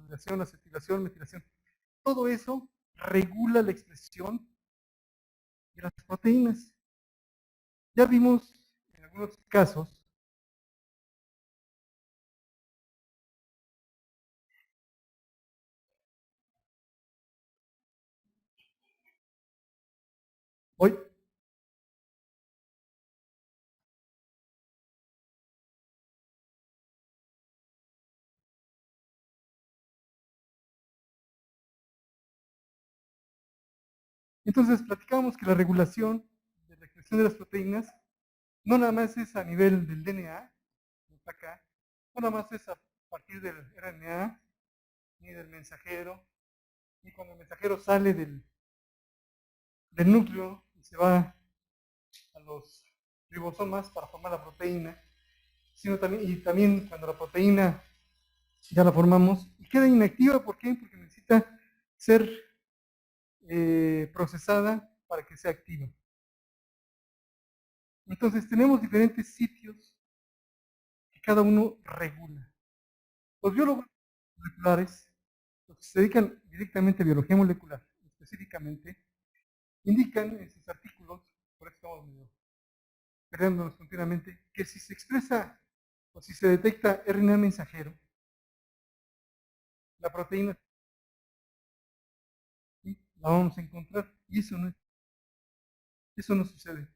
fosforilación, acetilación, metilación. Todo eso regula la expresión de las proteínas. Ya vimos en algunos casos hoy. Entonces platicábamos que la regulación de la expresión de las proteínas no nada más es a nivel del DNA, acá, no nada más es a partir del RNA, ni del mensajero, ni cuando el mensajero sale del núcleo y se va a los ribosomas para formar la proteína, sino también cuando la proteína ya la formamos y queda inactiva. ¿Por qué? Porque necesita ser procesada para que sea activa. Entonces tenemos diferentes sitios que cada uno regula. Los biólogos moleculares, los que se dedican directamente a biología molecular, específicamente, indican en sus artículos, por eso estamos peleándonos continuamente, que si se expresa o si se detecta RNA mensajero, la proteína, ¿sí?, la vamos a encontrar, y eso no sucede.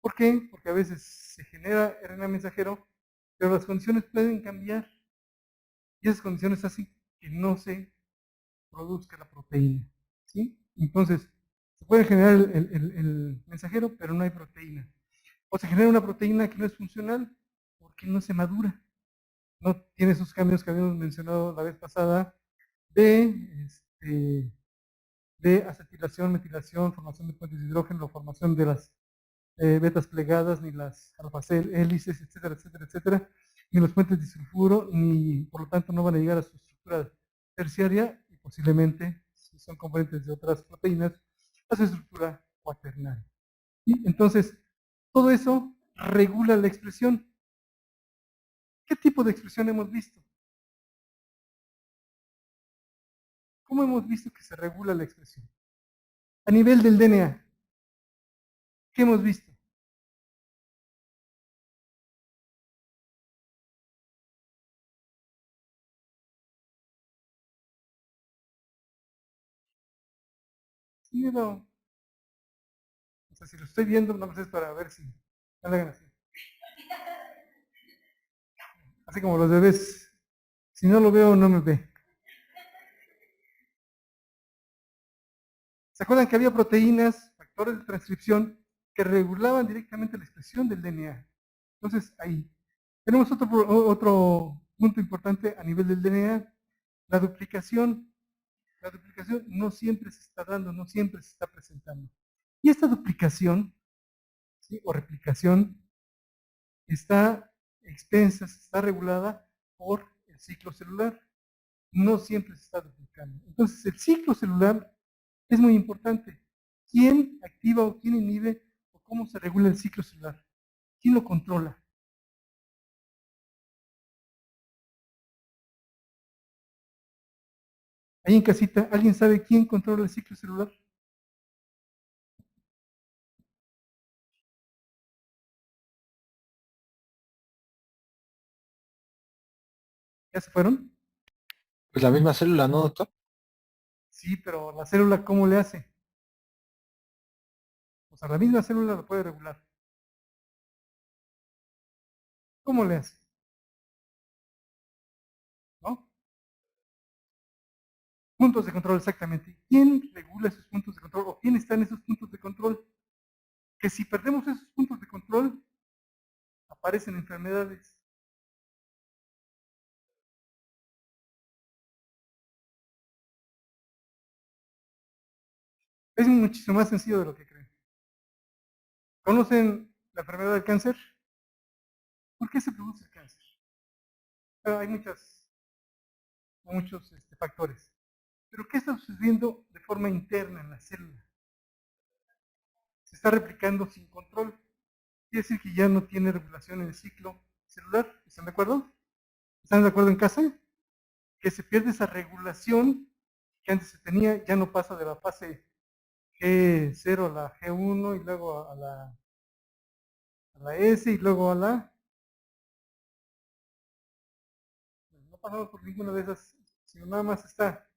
¿Por qué? Porque a veces se genera RNA mensajero, pero las condiciones pueden cambiar, y esas condiciones hacen que no se produzca la proteína, ¿sí? Entonces, se puede generar el mensajero, pero no hay proteína. O se genera una proteína que no es funcional porque no se madura. No tiene esos cambios que habíamos mencionado la vez pasada de acetilación, metilación, formación de puentes de hidrógeno, formación de las betas plegadas, ni las alfa hélices, etcétera, etcétera, etcétera, ni los puentes de sulfuro, ni por lo tanto no van a llegar a su estructura terciaria y posiblemente, si son componentes de otras proteínas, a su estructura cuaternaria. ¿Sí? Entonces, todo eso regula la expresión. ¿Qué tipo de expresión hemos visto? ¿Cómo hemos visto que se regula la expresión? A nivel del DNA, ¿qué hemos visto? Sí, no. O sea, si lo estoy viendo, no es para ver si no le hagan así. Así como los bebés, si no lo veo, no me ve. ¿Se acuerdan que había proteínas, factores de transcripción, que regulaban directamente la expresión del DNA? Entonces, ahí. Tenemos otro punto importante a nivel del DNA, la duplicación. La duplicación no siempre se está dando, no siempre se está presentando. Y esta duplicación, ¿sí?, o replicación, está extensa, está regulada por el ciclo celular. No siempre se está duplicando. Entonces, el ciclo celular es muy importante. ¿Quién activa o quién inhibe o cómo se regula el ciclo celular? ¿Quién lo controla? Ahí en casita, ¿alguien sabe quién controla el ciclo celular? ¿Ya se fueron? Pues la misma célula, ¿no, doctor? Sí, pero la célula, ¿cómo le hace? O sea, la misma célula lo puede regular. ¿Cómo le hace? ¿No? Puntos de control, exactamente. ¿Quién regula esos puntos de control? ¿O quién está en esos puntos de control? Que si perdemos esos puntos de control, aparecen enfermedades. Es muchísimo más sencillo de lo que creen. ¿Conocen la enfermedad del cáncer? ¿Por qué se produce el cáncer? Hay muchos factores. Pero ¿qué está sucediendo de forma interna en la célula? Se está replicando sin control. Quiere decir que ya no tiene regulación en el ciclo celular. ¿Están de acuerdo? ¿Están de acuerdo en casa? que se pierde esa regulación que antes se tenía, ya no pasa de la fase G0 a la G1 y luego a la S y luego a la... No pasamos por ninguna de esas, sino nada más está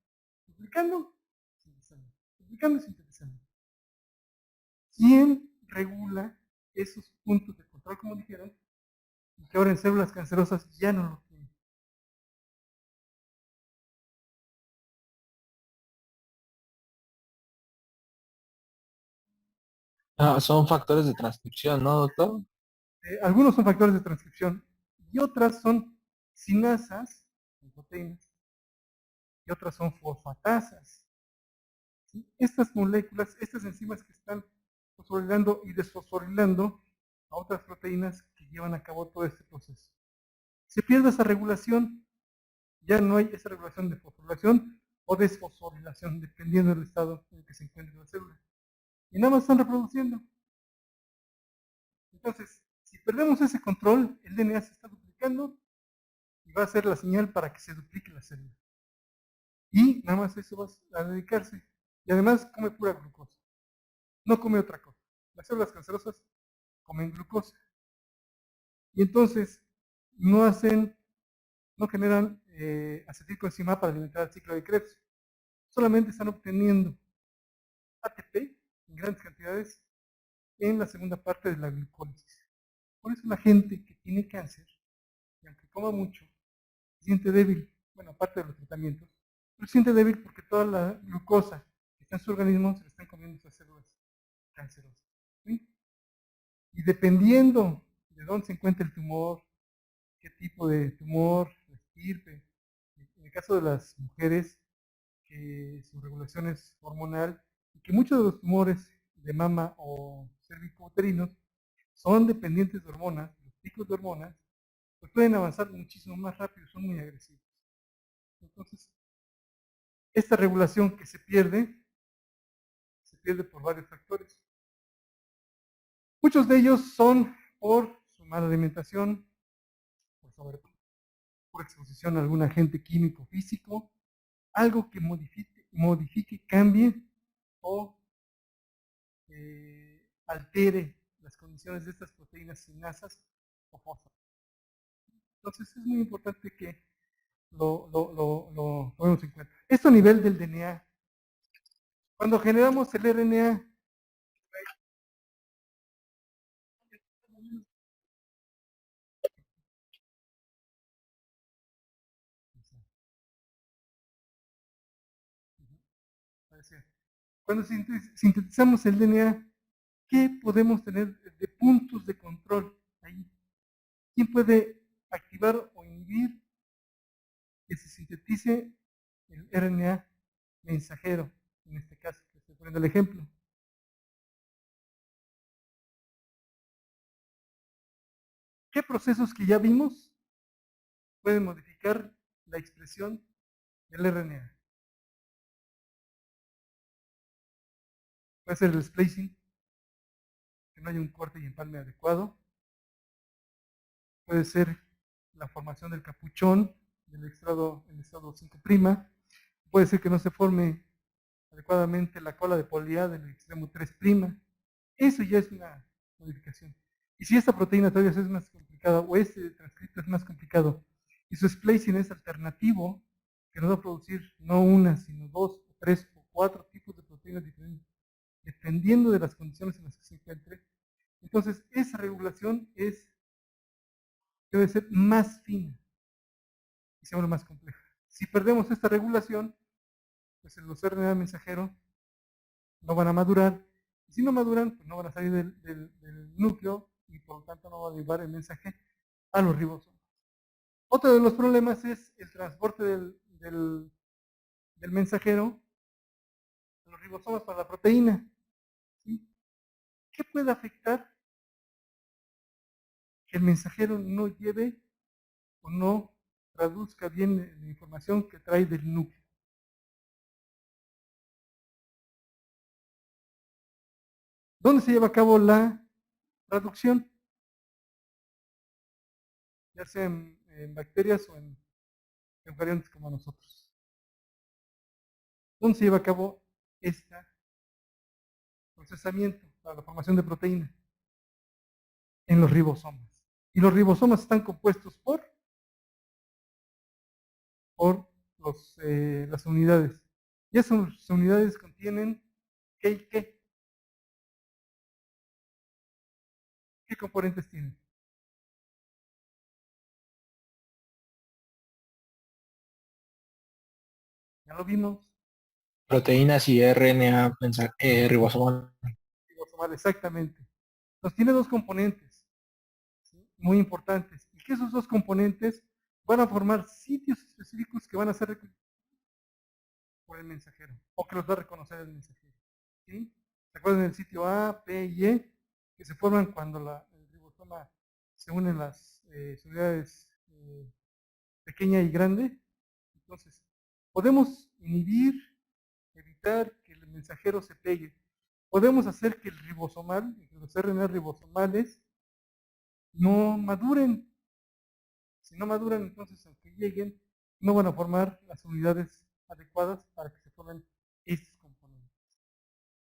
duplicando, sintetizando, duplicando y sintetizando. ¿Quién regula esos puntos de control, como dijeron, y que ahora en células cancerosas ya no lo tienen? Ah, son factores de transcripción, ¿no, doctor? Algunos son factores de transcripción y otras son sinasas, proteínas, y otras son fosfatasas. ¿Sí? Estas moléculas, estas enzimas que están fosforilando y desfosforilando a otras proteínas que llevan a cabo todo este proceso. Se pierde esa regulación, ya no hay esa regulación de fosforilación o desfosforilación, dependiendo del estado en el que se encuentre la célula. Y nada más están reproduciendo. Entonces, si perdemos ese control, el DNA se está duplicando y va a ser la señal para que se duplique la célula. Y nada más eso va a dedicarse. Y además come pura glucosa. No come otra cosa. Las células cancerosas comen glucosa. Y entonces no hacen, no generan acetilcoenzima para alimentar el ciclo de Krebs. Solamente están obteniendo ATP en grandes cantidades en la segunda parte de la glucólisis. Por eso la gente que tiene cáncer, y aunque coma mucho, se siente débil. Bueno, aparte de los tratamientos, pero se siente débil porque toda la glucosa que está en su organismo se le están comiendo esas células cancerosas. ¿Sí? Y dependiendo de dónde se encuentra el tumor, qué tipo de tumor, la estirpe, en el caso de las mujeres, que su regulación es hormonal y que muchos de los tumores de mama o cervicouterinos son dependientes de hormonas, los picos de hormonas, pues pueden avanzar muchísimo más rápido, son muy agresivos. Entonces, esta regulación que se pierde por varios factores. Muchos de ellos son por su mala alimentación, por exposición a algún agente químico físico, algo que modifique, cambie o altere las condiciones de estas proteínas sinasas o fosfatas. Entonces es muy importante que lo tomemos en cuenta. Esto a nivel del DNA. Cuando generamos el RNA, cuando sintetizamos el DNA, ¿qué podemos tener de puntos de control ahí? ¿Quién puede activar o inhibir que se sintetice el RNA mensajero? En este caso, que estoy poniendo el ejemplo. ¿Qué procesos que ya vimos pueden modificar la expresión del RNA? Puede ser el splicing, que no haya un corte y empalme adecuado. Puede ser la formación del capuchón del estado 5'. Puede ser que no se forme adecuadamente la cola de polía del extremo 3'. Eso ya es una modificación. Y si esta proteína todavía es más complicada o este transcripto es más complicado y su splicing es alternativo, que nos va a producir no una, sino dos, o tres o cuatro tipos de proteínas diferentes, dependiendo de las condiciones en las que se encuentre, entonces esa regulación debe ser más fina y se vuelve más compleja. Si perdemos esta regulación, pues los RNA mensajeros no van a madurar. Y si no maduran, pues no van a salir del núcleo y por lo tanto no va a llevar el mensaje a los ribosomas. Otro de los problemas es el transporte del mensajero a los ribosomas para la proteína. ¿Sí? ¿Qué puede afectar que el mensajero no lleve o no traduzca bien la información que trae del núcleo? ¿Dónde se lleva a cabo la traducción? Ya sea en bacterias o en eucariontes como nosotros. ¿Dónde se lleva a cabo este procesamiento para la formación de proteína? En los ribosomas. Y los ribosomas están compuestos por las unidades. Y esas unidades contienen ¿qué y qué? ¿Qué componentes tienen? Ya lo vimos. Proteínas y RNA ribosomal. Ribosomal, exactamente. Entonces tiene dos componentes, ¿sí? Muy importantes. Y que esos dos componentes van a formar sitios específicos que van a ser por el mensajero, o que los va a reconocer el mensajero. ¿Sí? ¿Se acuerdan del sitio A, P y E? Que se forman cuando el ribosoma se unen las unidades pequeña y grande. Entonces, podemos inhibir, evitar que el mensajero se pegue. Podemos hacer que el ribosomal, los RNA ribosomales, no maduren. Si no maduran, entonces aunque lleguen, no van a formar las unidades adecuadas para que se formen estos componentes.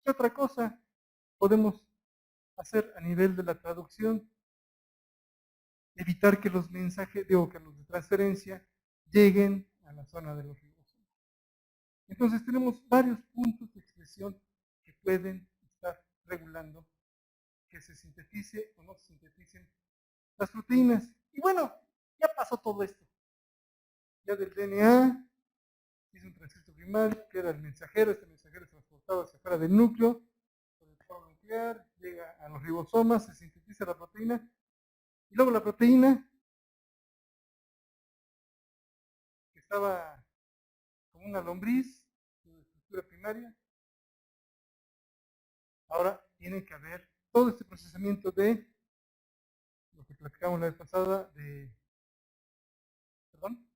¿Qué otra cosa podemos hacer a nivel de la traducción? Evitar que los mensajes, que los de transferencia lleguen a la zona de los ribosomas. Entonces tenemos varios puntos de expresión que pueden estar regulando que se sintetice o no se sinteticen las proteínas. Y bueno, ya pasó todo esto. Ya del DNA, hizo un transcripto primario, que era el mensajero, este mensajero es transportado hacia afuera del núcleo, por el polo nuclear, llega a los ribosomas, se sintetiza la proteína, y luego la proteína, que estaba como una lombriz, su estructura primaria, ahora tiene que haber todo este procesamiento de lo que platicamos la vez pasada, perdón,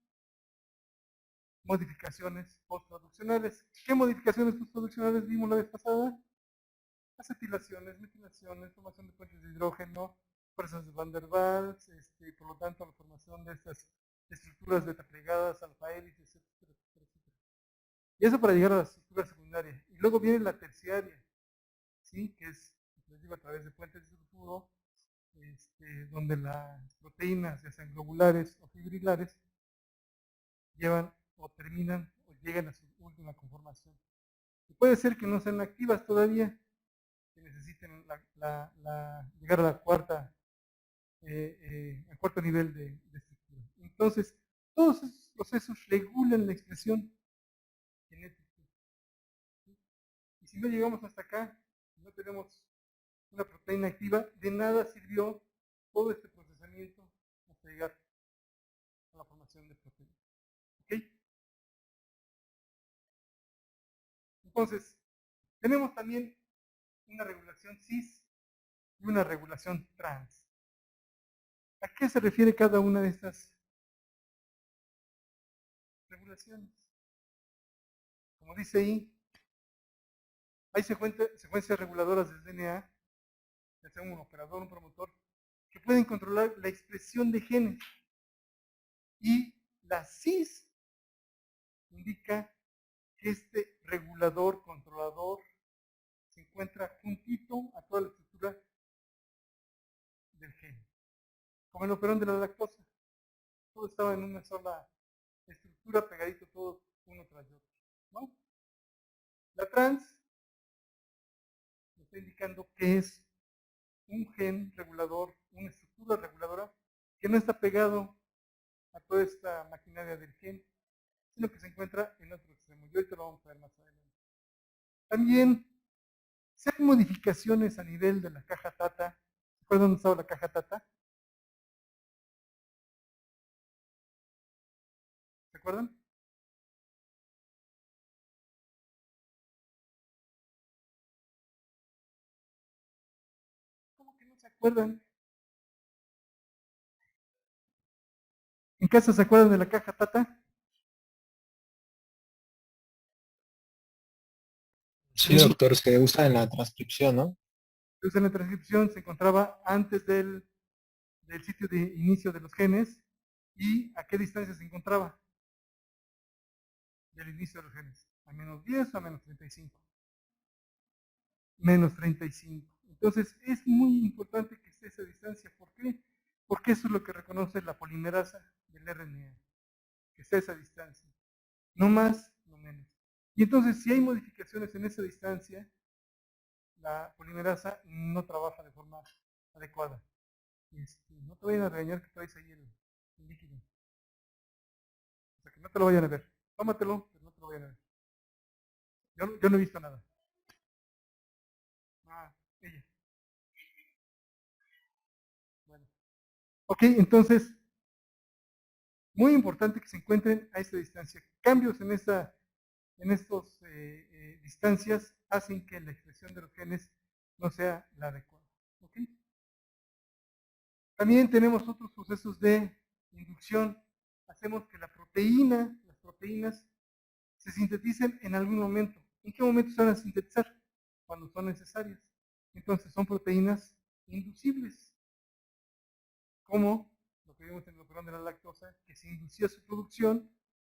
modificaciones posttraduccionales. ¿Qué modificaciones posttraduccionales vimos la vez pasada? Acetilaciones, metilaciones, formación de puentes de hidrógeno, fuerzas de Van der Waals, y por lo tanto la formación de estas estructuras betaplegadas, alfa hélices, etcétera, etcétera, etcétera. Y eso para llegar a la estructura secundaria. Y luego viene la terciaria, ¿sí? Que es, les digo, a través de puentes de sulfuro, donde las proteínas, ya sean globulares o fibrilares, llevan o terminan o llegan a su última conformación. Y puede ser que no sean activas todavía, que necesiten llegar a la al cuarto nivel de estructura. Entonces, todos esos procesos regulan la expresión genética. ¿Sí? Y si no llegamos hasta acá, no tenemos una proteína activa, de nada sirvió todo este procesamiento hasta llegar a la formación de proteína. ¿Ok? Entonces, tenemos también una regulación cis y una regulación trans. ¿A qué se refiere cada una de estas regulaciones? Como dice ahí, hay secuencias reguladoras del DNA, ya sea un operador, un promotor, que pueden controlar la expresión de genes. Y la cis indica que este regulador, controlador, se encuentra juntito a toda la estructura del gen. Como el operón de la lactosa. Todo estaba en una sola estructura, pegadito todo uno tras otro. ¿No? La trans está indicando que es un gen regulador, una estructura reguladora que no está pegado a toda esta maquinaria del gen, sino que se encuentra en otro extremo. Y ahorita lo vamos a ver más adelante. También se hacen modificaciones a nivel de la caja Tata. ¿Se acuerdan dónde estaba la caja Tata? ¿Se acuerdan? ¿Cómo que no se acuerdan? ¿En casa se acuerdan de la caja Tata? Sí, doctor, se usa en la transcripción, ¿no? Entonces en la transcripción se encontraba antes del sitio de inicio de los genes y a qué distancia se encontraba. del inicio de los genes? ¿A menos 10 o a menos 35? Menos 35. Entonces es muy importante que esté esa distancia. ¿Por qué? Porque eso es lo que reconoce la polimerasa del RNA, que esté esa distancia. No más, no menos. Y entonces si hay modificaciones en esa distancia, la polimerasa no trabaja de forma adecuada. No te vayan a regañar que traes ahí el líquido. O sea, que no te lo vayan a ver. Tómatelo, pero no te lo vayan a ver. Yo no he visto nada. Ah, ella. Bueno. Ok, entonces, muy importante que se encuentren a esta distancia. Cambios en estas distancias hacen que la expresión de los genes no sea la adecuada. ¿Okay? También tenemos otros procesos de inducción. Hacemos que las proteínas, se sinteticen en algún momento. ¿En qué momento se van a sintetizar? Cuando son necesarias. Entonces son proteínas inducibles, como lo que vimos en el operón de la lactosa, que se inducía su producción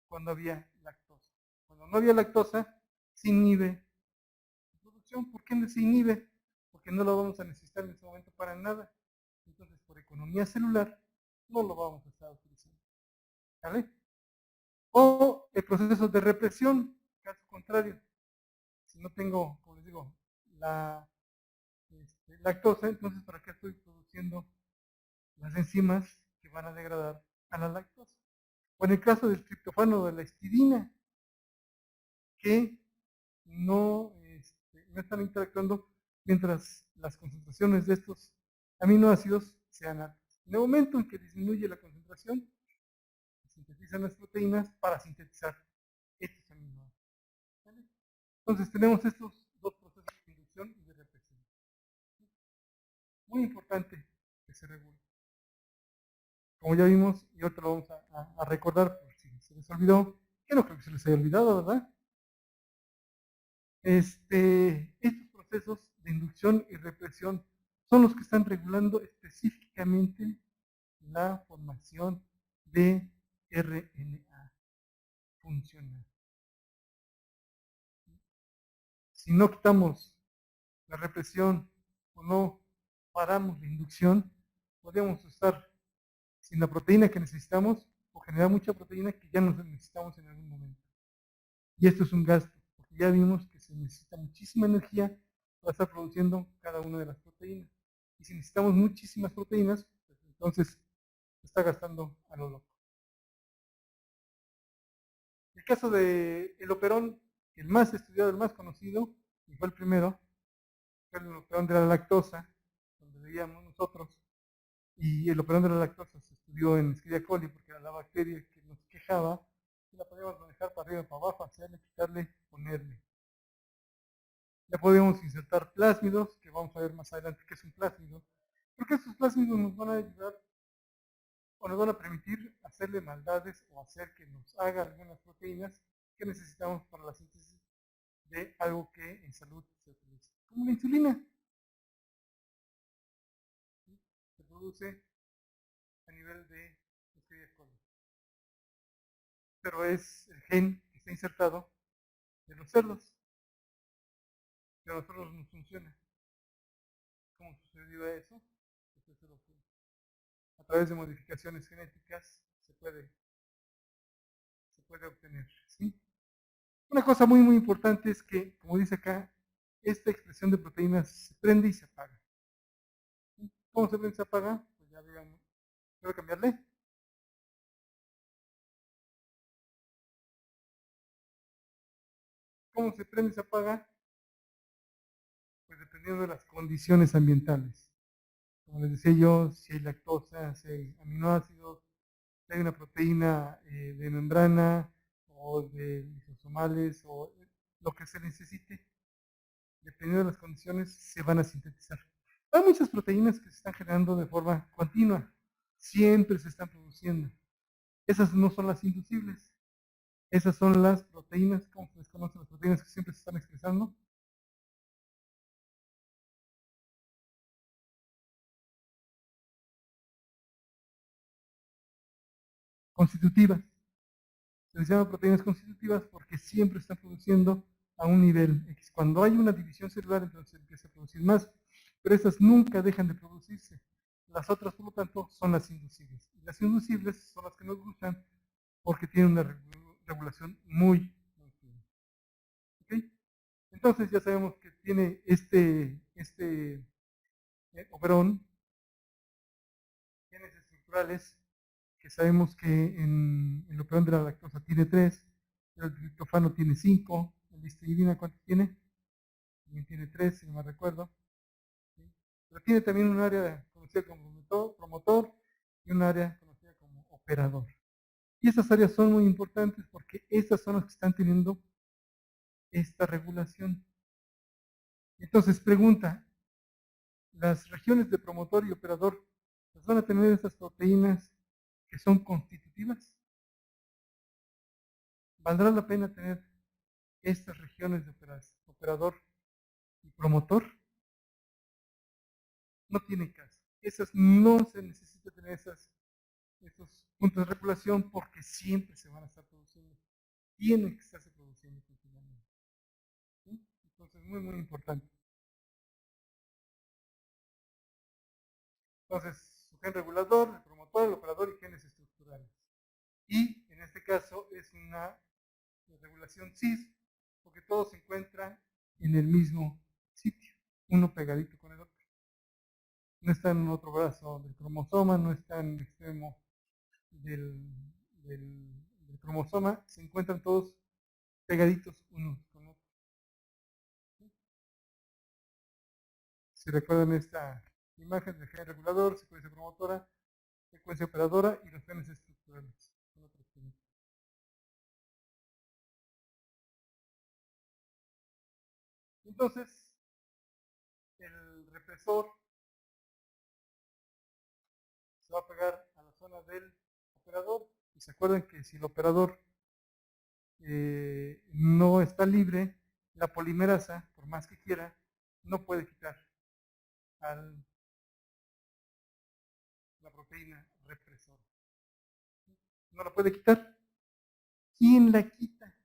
cuando había lactosa. Cuando no había lactosa, se inhibe su producción. ¿Por qué no se inhibe? Porque no lo vamos a necesitar en ese momento para nada. Entonces, por economía celular, no lo vamos a estar utilizando. ¿Vale? O el proceso de represión, caso contrario. Si no tengo, como les digo, la lactosa, entonces ¿para qué estoy produciendo las enzimas que van a degradar a la lactosa? O en el caso del triptofano de la histidina, que no están interactuando mientras las concentraciones de estos aminoácidos sean altas. En el momento en que disminuye la concentración, se sintetizan las proteínas para sintetizar estos aminoácidos. ¿Vale? Entonces tenemos estos dos procesos de inducción y de represión. Muy importante que se regule. Como ya vimos, y ahorita lo vamos a recordar por si se les olvidó, que no creo que se les haya olvidado, ¿verdad? Estos procesos de inducción y represión son los que están regulando específicamente la formación de RNA funcional. Si no quitamos la represión o no paramos la inducción, podríamos estar sin la proteína que necesitamos o generar mucha proteína que ya no necesitamos en algún momento. Y esto es un gasto, porque ya vimos que se necesita muchísima energía para estar produciendo cada una de las proteínas. Y si necesitamos muchísimas proteínas, pues entonces se está gastando a lo loco. El caso del operón, el más estudiado, el más conocido, y fue el primero, fue el operón de la lactosa, donde veíamos nosotros, y el operón de la lactosa se estudió en Escherichia coli porque era la bacteria que nos quejaba y la podíamos manejar para arriba, para abajo, hacerle, quitarle, ponerle. Ya podemos insertar plásmidos, que vamos a ver más adelante qué es un plásmido, porque estos plásmidos nos van a ayudar o nos van a permitir hacerle maldades o hacer que nos haga algunas proteínas que necesitamos para la síntesis de algo que en salud se utiliza, como la insulina. ¿Sí? Se produce a nivel de Escherichia coli, pero es el gen que está insertado de los cerdos, que a nosotros nos funciona. ¿Cómo sucedió eso? Pues eso lo que a través de modificaciones genéticas se puede obtener. ¿Sí? Una cosa muy, muy importante es que, como dice acá, esta expresión de proteínas se prende y se apaga. ¿Sí? ¿Cómo se prende y se apaga? Pues ya digamos, ¿puedo cambiarle? ¿Cómo se prende y se apaga? Pues dependiendo de las condiciones ambientales. Como les decía yo, si hay lactosa, si hay aminoácidos, si hay una proteína de membrana o de lisosomales o lo que se necesite, dependiendo de las condiciones, se van a sintetizar. Hay muchas proteínas que se están generando de forma continua, siempre se están produciendo. Esas no son las inducibles, esas son las proteínas, ¿cómo se les conoce? Las proteínas que siempre se están expresando. Constitutivas. Se les llama proteínas constitutivas porque siempre están produciendo a un nivel X. Cuando hay una división celular, entonces empieza a producir más, pero estas nunca dejan de producirse. Las otras, por lo tanto, son las inducibles. Y las inducibles son las que nos gustan porque tienen una regulación muy fina. ¿Okay? Entonces ya sabemos que tiene este operón, genes estructurales, que sabemos que en el operón de la lactosa tiene 3, el triptofano tiene 5, el histidina, ¿cuánto tiene? También tiene 3, si no me recuerdo. ¿Sí? Pero tiene también un área conocida como promotor y un área conocida como operador. Y estas áreas son muy importantes porque estas son las que están teniendo esta regulación. Entonces, pregunta, ¿las regiones de promotor y operador las van a tener esas proteínas que son constitutivas? ¿Valdrá la pena tener estas regiones de operador y promotor? No tiene caso. Esas no se necesita tener esos puntos de regulación porque siempre se van a estar produciendo. Tienen que estarse produciendo continuamente. ¿Sí? Entonces, muy, muy importante. Entonces, su gen regulador, el promotor, el operador y genes estructurales. Y en este caso es una regulación cis, porque todo se encuentra en el mismo sitio, uno pegadito con el otro. No está en otro brazo del cromosoma, no está en el extremo del, del cromosoma, se encuentran todos pegaditos unos con otros. Si recuerdan esta imagen del gen regulador, secuencia promotora, secuencia operadora y los genes estructurales. Entonces, el represor se va a pegar a la zona del operador. Y se acuerdan que si el operador no está libre, la polimerasa, por más que quiera, no puede quitar la proteína represora. No la puede quitar. ¿Quién la quita?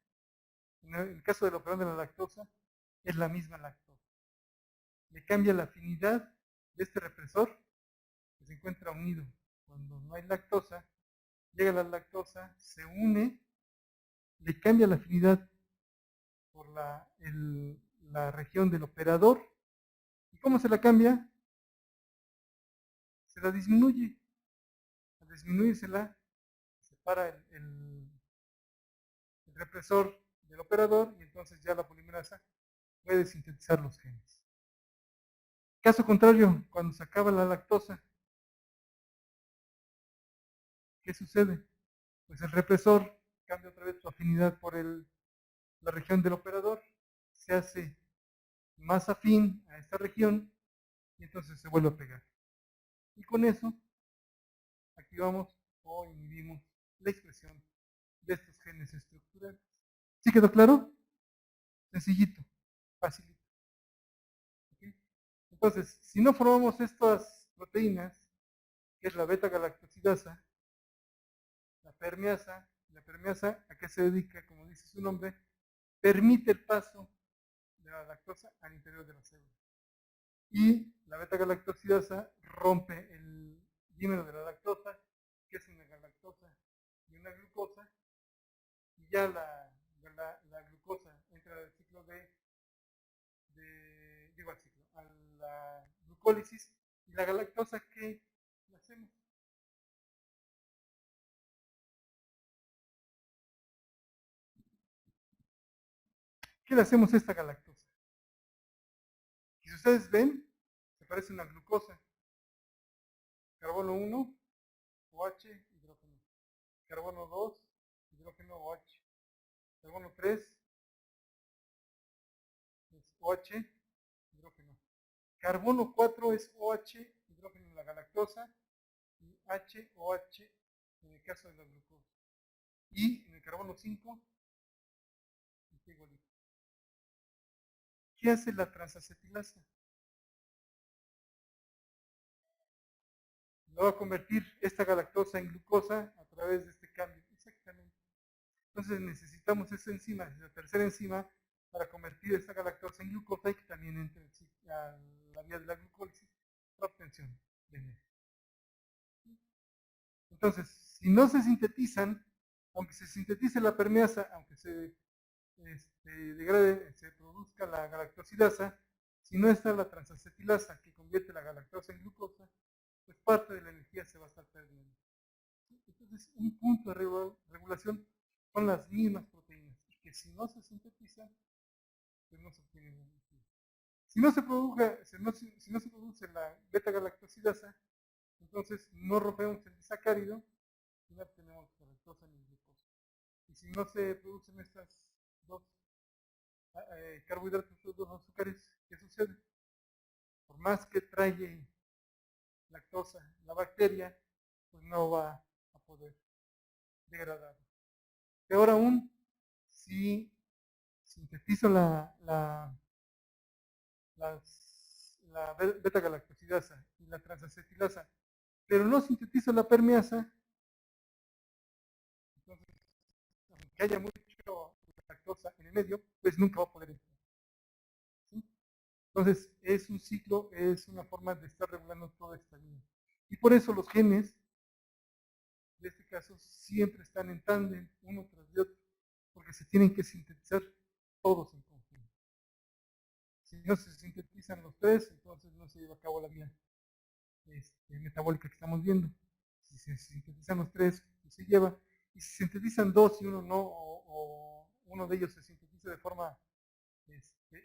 En el caso del operón de la lactosa, es la misma lactosa. Le cambia la afinidad de este represor que se encuentra unido. Cuando no hay lactosa, llega la lactosa, se une, le cambia la afinidad por la región del operador. ¿Y cómo se la cambia? Se la disminuye. Al disminuírsela, separa el represor del operador y entonces ya la polimerasa puede sintetizar los genes. Caso contrario, cuando se acaba la lactosa, ¿qué sucede? Pues el represor cambia otra vez su afinidad por la región del operador, se hace más afín a esta región y entonces se vuelve a pegar. Y con eso activamos o inhibimos la expresión de estos genes estructurales. ¿Sí quedó claro? Sencillito, facilito. ¿Okay? Entonces, si no formamos estas proteínas, que es la beta-galactosidasa, la permeasa, ¿a qué se dedica? Como dice su nombre, permite el paso de la lactosa al interior de la célula. Y la beta-galactosidasa rompe el dímero de la lactosa, que es una galactosa y una glucosa, y ya la glucosa entra al ciclo a la glucólisis, y la galactosa, ¿qué hacemos? ¿Qué le hacemos a esta galactosa? Y si ustedes ven, se parece a una glucosa. Carbono 1, OH, hidrógeno. Carbono 2, hidrógeno OH. Carbono 3, es OH, hidrógeno. Carbono 4 es OH, hidrógeno en la galactosa, y HOH en el caso de la glucosa. Y en el carbono 5, está igualito. ¿Qué hace la transacetilasa? Lo va a convertir esta galactosa en glucosa a través de este cambio. Exactamente. Entonces necesitamos esa enzima, la tercera enzima, para convertir esta galactosa en glucosa y que también entre a la vía de la glucólisis para obtención de energía. Entonces, si no se sintetizan, aunque se sintetice la permeasa, aunque se degrade, se produzca la galactosidasa, si no está la transacetilasa que convierte la galactosa en glucosa, pues parte de la energía se va a estar perdiendo. Entonces, un punto de regulación son las mismas proteínas, y que si no se sintetizan, pues no se obtiene energía. Si no se produce la beta-galactosidasa, entonces no rompemos el disacárido y no obtenemos galactosa ni glucosa. Y si no se producen estas dos carbohidratos, estos dos azúcares, ¿qué sucede? Por más que trae lactosa la bacteria, pues no va a poder degradar. Peor aún, si sintetizo la beta-galactosidasa y la transacetilasa, pero no sintetizo la permeasa, entonces, aunque haya mucho lactosa en el medio, pues nunca va a poder entrar. ¿Sí? Entonces, es un ciclo, es una forma de estar regulando toda esta línea. Y por eso los genes, en este caso, siempre están en tándem, uno tras de otro, porque se tienen que sintetizar todos en conjunto. Si no se sintetizan los tres, entonces no se lleva a cabo la vía metabólica que estamos viendo. Si se sintetizan los tres, pues se lleva. Y si se sintetizan dos y uno no, o uno de ellos se sintetiza de forma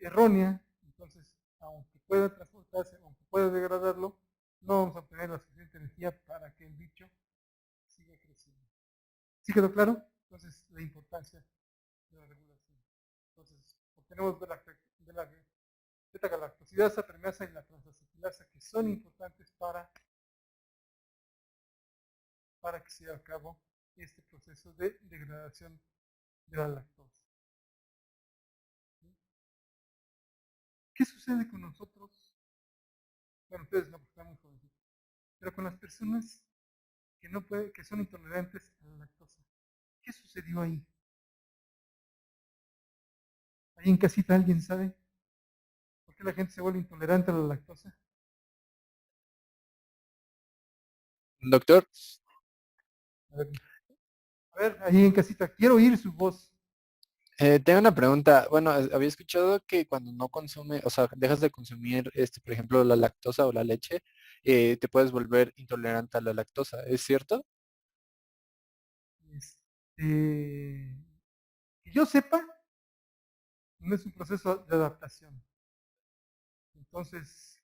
errónea, entonces, aunque pueda transportarse, aunque pueda degradarlo, no vamos a obtener la suficiente energía para que el bicho siga creciendo. ¿Sí quedó claro? Entonces, la importancia de la regulación. Entonces, obtenemos de la beta-galactosidasa, permeasa y la transacetilasa, que son importantes para que se lleve a cabo este proceso de degradación de la lactosa. ¿Qué sucede con nosotros? Bueno, ustedes no, porque están muy jovencitos, pero con las personas que no pueden, que son intolerantes a la lactosa. ¿Qué sucedió ahí? Ahí en casita, ¿alguien sabe por qué la gente se vuelve intolerante a la lactosa? Doctor, A ver, ahí en casita, quiero oír su voz. tengo una pregunta. Bueno, había escuchado que cuando no consume, o sea, dejas de consumir, por ejemplo, la lactosa o la leche, te puedes volver intolerante a la lactosa. ¿Es cierto? Que yo sepa, no es un proceso de adaptación. Entonces,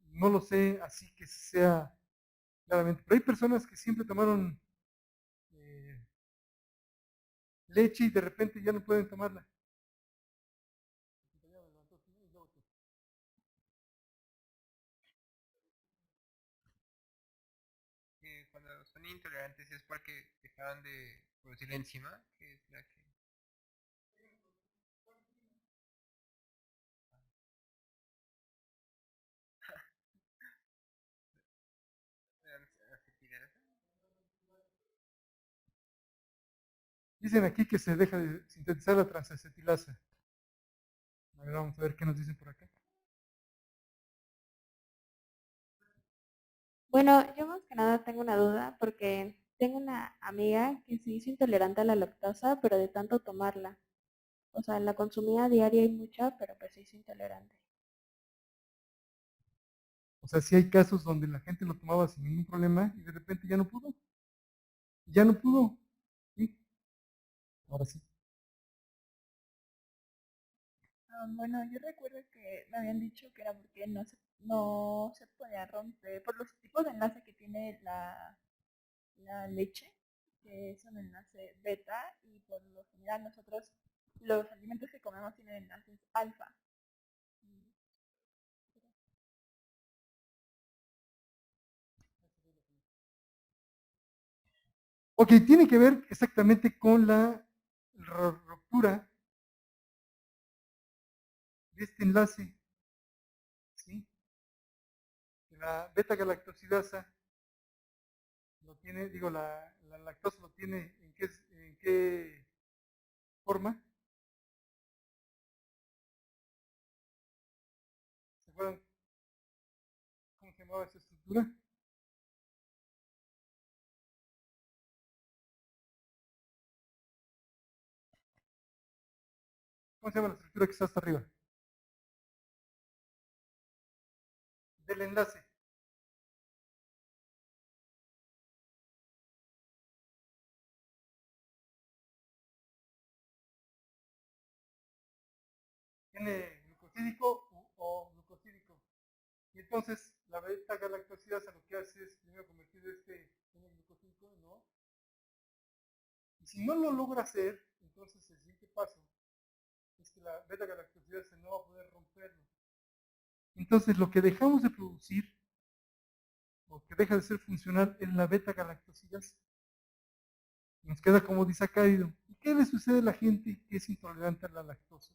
no lo sé así que sea claramente. Pero hay personas que siempre tomaron leche y de repente ya no pueden tomarla. Cuando son intolerantes es porque dejaron de producir la enzima, que es la que acetilasa. Dicen aquí que se deja de sintetizar la transacetilasa. A ver, vamos a ver qué nos dicen por acá. Bueno, yo más que nada tengo una duda porque tengo una amiga que se hizo intolerante a la lactosa, pero de tanto tomarla. O sea, la consumía a diario y mucha, pero pues se hizo intolerante. O sea, sí hay casos donde la gente lo tomaba sin ningún problema y de repente ya no pudo. Ya no pudo. ¿Sí? Ahora sí. Bueno, yo recuerdo que me habían dicho que era porque no se podía romper por los tipos de enlace que tiene la leche, que es un enlace beta, y por lo general nosotros los alimentos que comemos tienen enlaces alfa. Ok, tiene que ver exactamente con la ruptura de este enlace. ¿Sí? La beta-galactosidasa lo tiene, digo, la lactosa lo tiene en qué forma. ¿Se acuerdan cómo se llamaba esa estructura? ¿Cómo se llama la estructura que está hasta arriba? Del enlace. Tiene glucosídico o glucosídico. Y entonces la beta galactosidasa lo que hace es primero convertir este en el glucosídico, ¿no? Y si no lo logra hacer, entonces el siguiente paso es que la beta galactosidasa no va a poder romperlo. Entonces lo que dejamos de producir o que deja de ser funcional es la beta galactosidasa. Nos queda como disacárido. ¿Y qué le sucede a la gente que es intolerante a la lactosa?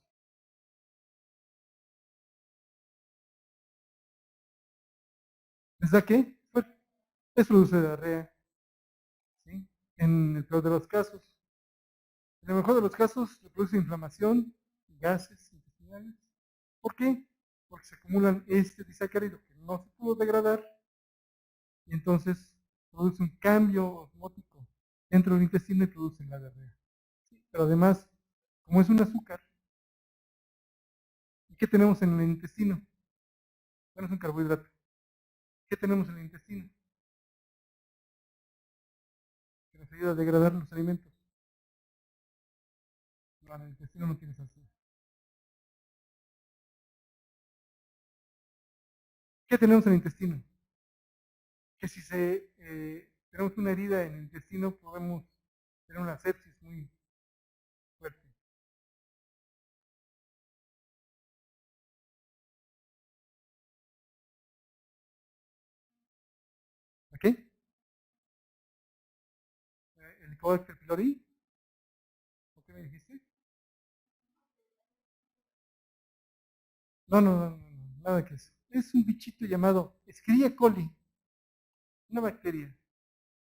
¿Les da qué? Pues, les produce diarrea. ¿Sí? En el peor de los casos. En el mejor de los casos le produce inflamación, gases intestinales. ¿Por qué? Porque se acumulan este disacárido que no se pudo degradar y entonces produce un cambio osmótico dentro del intestino y produce la diarrea. ¿Sí? Pero además, como es un azúcar, ¿y qué tenemos en el intestino? Bueno, es un carbohidrato. ¿Qué tenemos en el intestino? Que nos ayuda a degradar los alimentos. No, en el intestino no tienes azúcar. ¿Qué tenemos en el intestino? Que si tenemos una herida en el intestino podemos tener una sepsis muy fuerte. ¿Ok? ¿El Helicobacter pylori? ¿O qué me dijiste? No, nada que eso. Es un bichito llamado Escherichia coli, una bacteria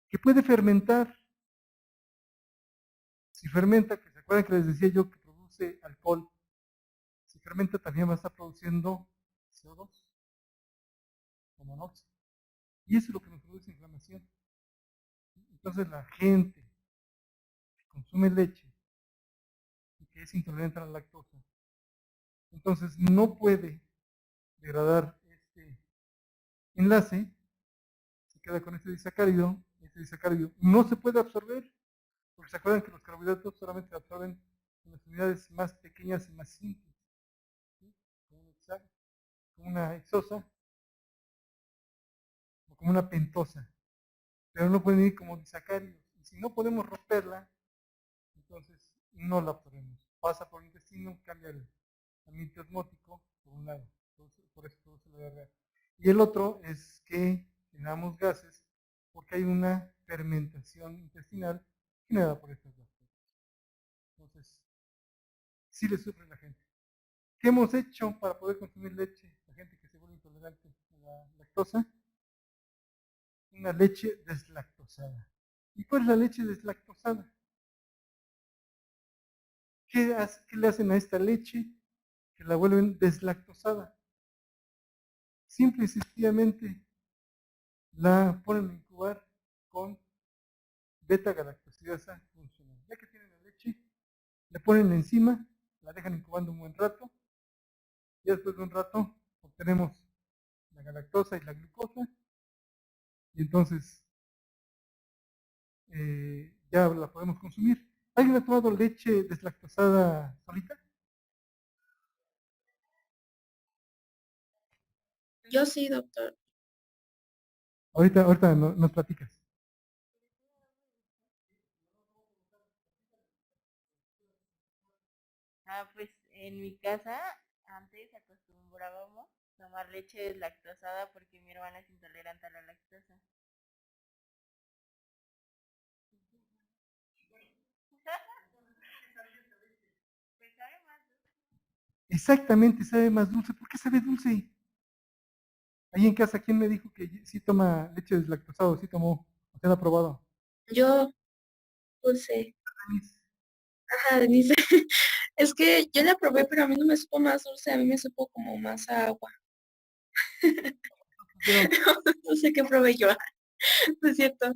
que puede fermentar. Si fermenta, que se acuerdan que les decía yo que produce alcohol, si fermenta también va a estar produciendo CO2 o monóxido. Y eso es lo que nos produce inflamación. Entonces la gente que consume leche y que es intolerante a la lactosa, entonces no puede degradar este enlace, se queda con este disacárido no se puede absorber, porque se acuerdan que los carbohidratos solamente se absorben en las unidades más pequeñas y más simples, ¿sí? Como una hexosa o como una pentosa, pero no pueden ir como disacáridos. Y si no podemos romperla, entonces no la absorbemos. Pasa por el intestino, cambia el ambiente osmótico, por un lado, por eso produce la diarrea. Y el otro es que generamos gases porque hay una fermentación intestinal generada por estas bacterias. Entonces, sí le sufre la gente. ¿Qué hemos hecho para poder consumir leche? La gente que se vuelve intolerante a la lactosa, una leche deslactosada. ¿Y cuál es la leche deslactosada? ¿Qué le hacen a esta leche? Que la vuelven deslactosada. Simple y sencillamente la ponen a incubar con beta-galactosidasa funcional. Ya que tienen la leche, le ponen encima, la dejan incubando un buen rato, y después de un rato obtenemos la galactosa y la glucosa, y entonces ya la podemos consumir. ¿Alguien ha tomado leche deslactosada solita? Yo sí, doctor. Ahorita nos platicas. Pues en mi casa antes acostumbrábamos tomar leche deslactosada porque mi hermana es intolerante a la lactosa. Pues sabe más Exactamente, sabe más dulce. ¿Por qué sabe dulce? Ahí en casa, ¿quién me dijo que sí toma leche deslactosada o sí tomó? ¿O se la ha probado? Yo puse, Denise, ajá, dice, es que yo la probé, pero a mí no me supo más dulce, a mí me supo como más a agua. pero No sé qué probé yo, no es cierto.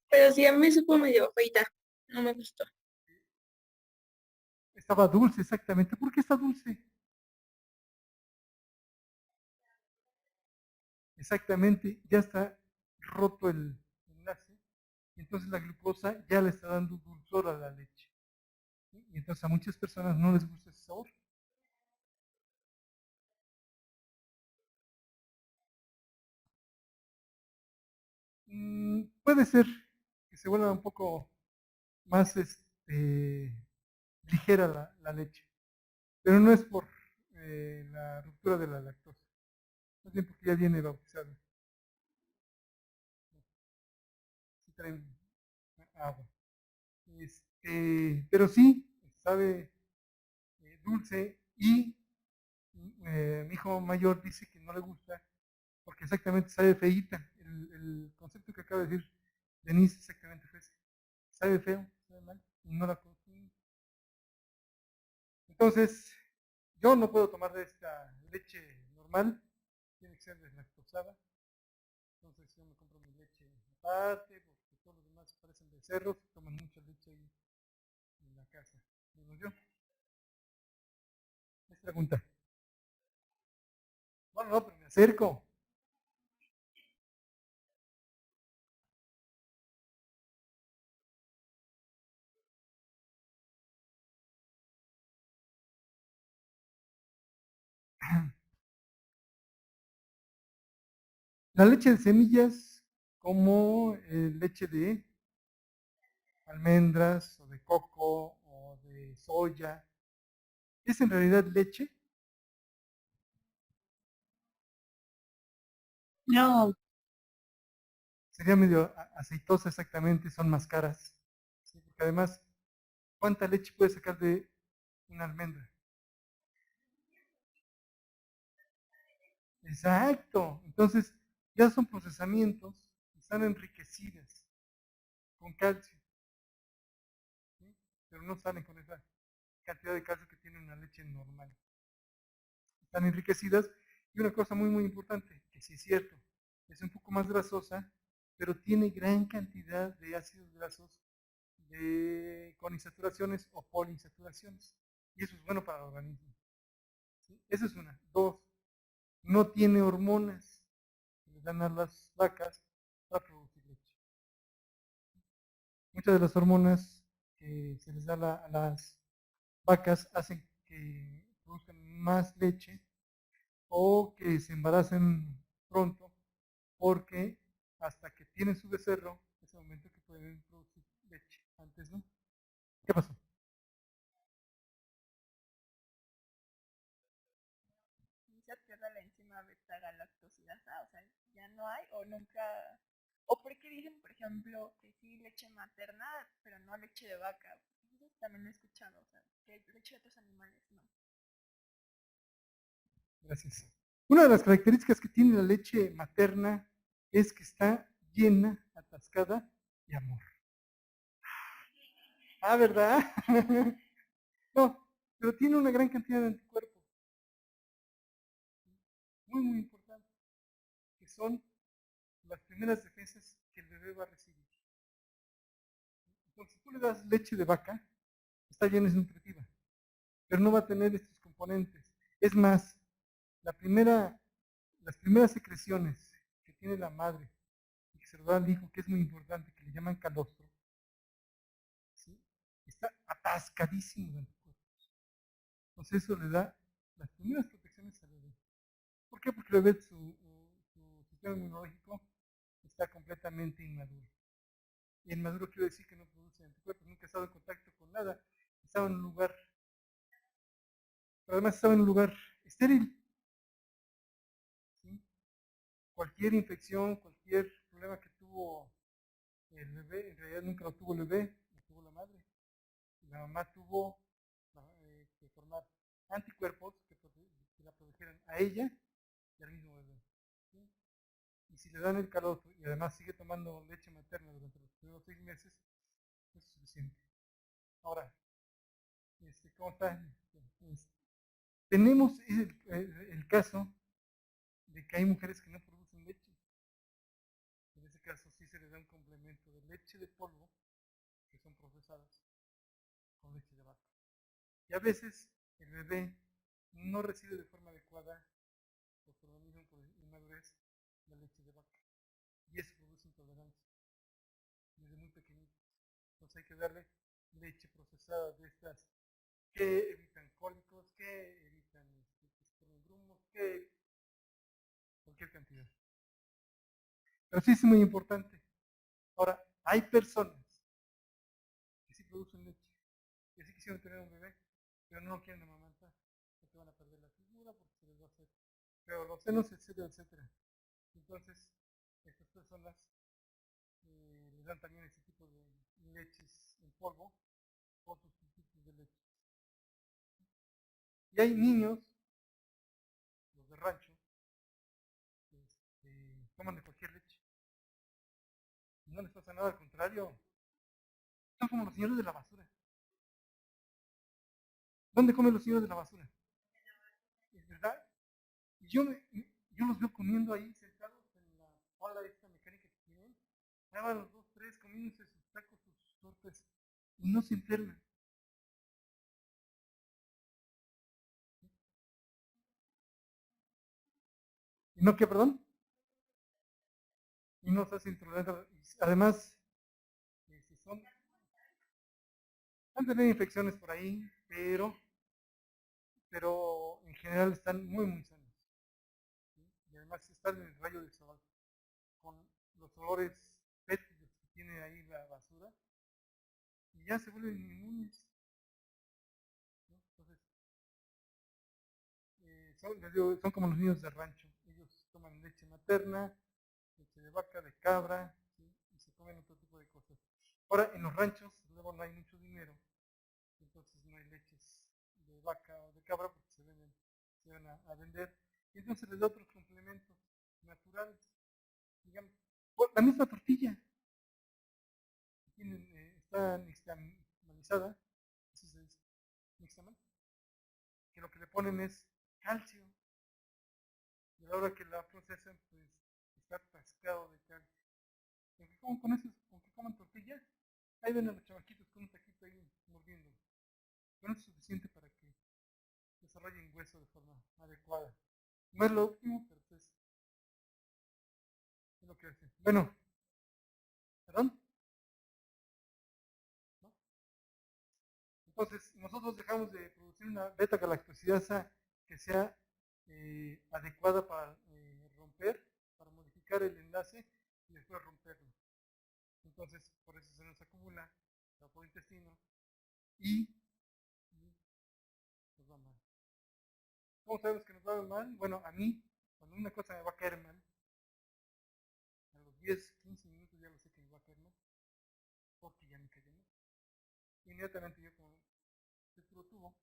Pero sí, a mí me supo medio feita, no me gustó. estaba dulce, exactamente. ¿Por qué está dulce? Exactamente, ya está roto el enlace. Entonces la glucosa ya le está dando dulzor a la leche. ¿Sí? Y entonces a muchas personas no les gusta ese sabor. Puede ser que se vuelva un poco más ligera la leche, pero no es por la ruptura de la lactosa, más bien porque ya viene bautizado. Sí traen agua. Pero sí, sabe dulce y mi hijo mayor dice que no le gusta porque exactamente sabe feíta. El concepto que acaba de decir Denise exactamente fue ese. Sabe feo, sabe mal y no la consume. Entonces, yo no puedo tomar de esta leche normal, tiene que ser deslactosada. Entonces yo me compro mi leche aparte, porque todos los demás parecen becerros, toman mucha leche ahí en la casa. Digo yo, es pregunta. No, no, pero me acerco. La leche de semillas, como leche de almendras o de coco o de soya, es en realidad leche. No, Sería medio aceitosa exactamente, son más caras. ¿Sí? Porque además, ¿cuánta leche puedes sacar de una almendra? Exacto. Entonces, ya son procesamientos, están enriquecidas con calcio, ¿sí? Pero no salen con esa cantidad de calcio que tiene una leche normal. Están enriquecidas y una cosa muy, muy importante, que sí es cierto, es un poco más grasosa, pero tiene gran cantidad de ácidos grasos con insaturaciones o poliinsaturaciones. Y eso es bueno para el organismo. ¿Sí? Esa es una. Dos, no tiene hormonas que le dan a las vacas para producir leche. Muchas de las hormonas que se les da a las vacas hacen que produzcan más leche o que se embaracen pronto porque hasta que tienen su becerro es el momento que pueden producir leche. Antes no. ¿Qué pasó? Y se pierde la enzima beta-galactosidasa, o sea, ya no hay o nunca, o porque dicen, por ejemplo, que sí leche materna, pero no leche de vaca. Eso también lo he escuchado, o sea, que leche de otros animales no. Gracias. Una de las características que tiene la leche materna es que está llena, atascada de amor. Ah, ¿verdad? No, pero tiene una gran cantidad de anticuerpos, muy, muy importantes, que son las primeras defensas que el bebé va a recibir. Entonces, si tú le das leche de vaca, está llena, es nutritiva, pero no va a tener estos componentes. Es más, la primera, las primeras secreciones que tiene la madre y que se lo da al hijo, que es muy importante, que le llaman calostro, ¿sí? Está atascadísimo de anticuerpos. Entonces eso le da las primeras protecciones al bebé. ¿Por qué? Porque el bebé, su sistema inmunológico está completamente inmaduro. Y inmaduro quiere decir que no produce anticuerpos, nunca ha estado en contacto con nada, estaba en un lugar, pero además estaba en un lugar estéril. ¿Sí? Cualquier infección, cualquier problema que tuvo el bebé, en realidad nunca lo tuvo el bebé, lo tuvo la madre. La mamá tuvo que formar anticuerpos que la protegieran a ella y al mismo bebé. ¿Sí? Y si le dan el calor y además sigue tomando leche materna durante los primeros 6 meses, es suficiente. Ahora, ¿cómo está? Tenemos el caso de que hay mujeres que no producen leche. En ese caso sí se le da un complemento de leche de polvo, que son procesadas, con leche de vaca. Y a veces el bebé no recibe de forma adecuada por su organismo por inmadurez la leche de vaca. Y eso produce intolerancia desde muy pequeñito. Entonces hay que darle leche procesada de estas que evitan cólicos, que evitan grumos, que cualquier cantidad. Pero sí es muy importante. Ahora, hay personas que sí producen leche, que sí quisieron tener un bebé, pero no lo quieren amamantar, porque van a perder la figura, porque se les va a hacer pero los senos, etcétera, etcétera. Entonces, estas personas les dan también ese tipo de leches en polvo o sustitutos de leche. Y hay niños, los de rancho, que toman de cualquier leche. No les pasa nada, al contrario. Son como los señores de la basura. ¿Dónde comen los señores de la basura? ¿Es verdad? Y yo los veo comiendo ahí sentados en la pala esta mecánica que tienen. Estaban los 2, 3 comiéndose sus tacos, sus tortas y no se enferman. ¿Y no qué, perdón? Y no se hace intolerante. Además, si son, van a tener infecciones por ahí, pero en general están muy, muy sanos. ¿Sí? Y además están en el rayo del sol, con los olores fétidos que tiene ahí la basura, y ya se vuelven inmunes. ¿No? Entonces, son como los niños de rancho. Ellos toman leche materna, leche de vaca, de cabra, ¿sí? Y se comen otro tipo de cosas. Ahora, en los ranchos luego no hay mucho dinero, entonces no hay leches de vaca o de cabra porque se van a vender. Y entonces les da otros complementos naturales, digamos, la misma tortilla. Está nixtamalizada, así se dice, nixtamal, que lo que le ponen es calcio. Y a la hora que la procesan, pues está atascado de calcio. Con que coman tortilla, ahí ven a los chavaquitos con un taquito ahí mordiendo. Pero no es suficiente para que desarrollen hueso de forma adecuada. No es lo óptimo, pero pues es lo que hace. Bueno, ¿perdón? ¿No? Entonces, nosotros dejamos de producir una beta-galactosidasa que sea adecuada para romper, para modificar el enlace y después romperlo. Entonces, por eso se nos acumula por intestino y nos va mal. ¿Cómo sabemos que nos va mal? Bueno, a mí, cuando una cosa me va a caer mal, a los 10, 15 minutos ya lo sé que me va a caer mal, porque ya me cayó mal. Inmediatamente yo como se puro tubo,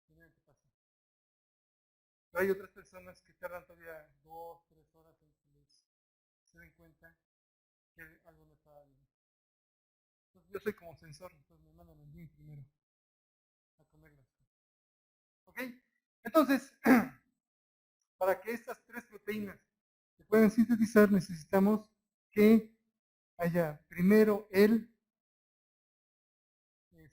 inmediatamente pasa. Pero hay otras personas que tardan todavía 2, 3 horas en que se den cuenta que algo no está bien. Entonces yo soy como sensor, entonces me mandan el gym primero a comer las cosas. ¿Ok? Entonces, para que estas 3 proteínas se puedan sintetizar, necesitamos que haya primero el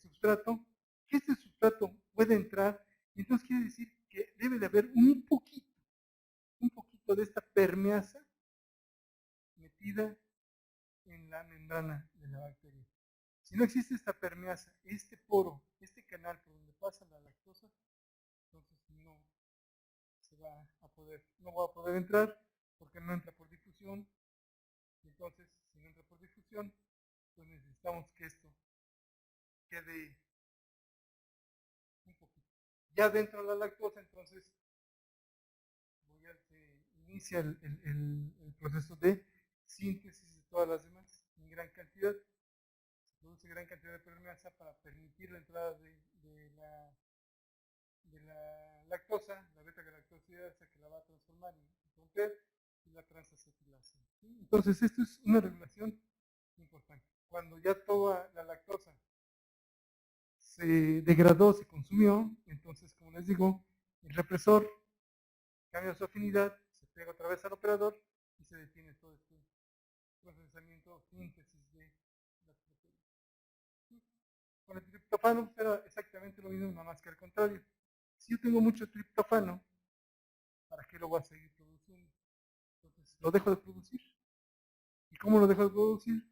substrato, que este substrato puede entrar, y entonces quiere decir que debe de haber un poquito de esta permeasa metida en la membrana de la bacteria. Si no existe esta permeasa, este poro, este canal por donde pasa la lactosa, entonces no se va a poder, no va a poder entrar porque no entra por difusión. Entonces, si no entra por difusión, pues necesitamos que esto quede un poquito. Ya dentro de la lactosa, entonces se inicia el proceso de síntesis de todas las demás en gran cantidad. Se produce gran cantidad de permeasa para permitir la entrada de la lactosa, la beta-galactosidasa que la va a transformar y romper, y la transacetilasa. ¿Sí? Entonces, esto es una regulación importante. Cuando ya toda la lactosa se degradó, se consumió, entonces, como les digo, el represor cambia su afinidad, se pega otra vez al operador y se detiene todo este procesamiento o síntesis de las proteínas. ¿Sí? Con el triptofano era exactamente lo mismo, nada más que al contrario. Si yo tengo mucho triptofano, ¿para qué lo voy a seguir produciendo? Entonces, lo dejo de producir. ¿Y cómo lo dejo de producir?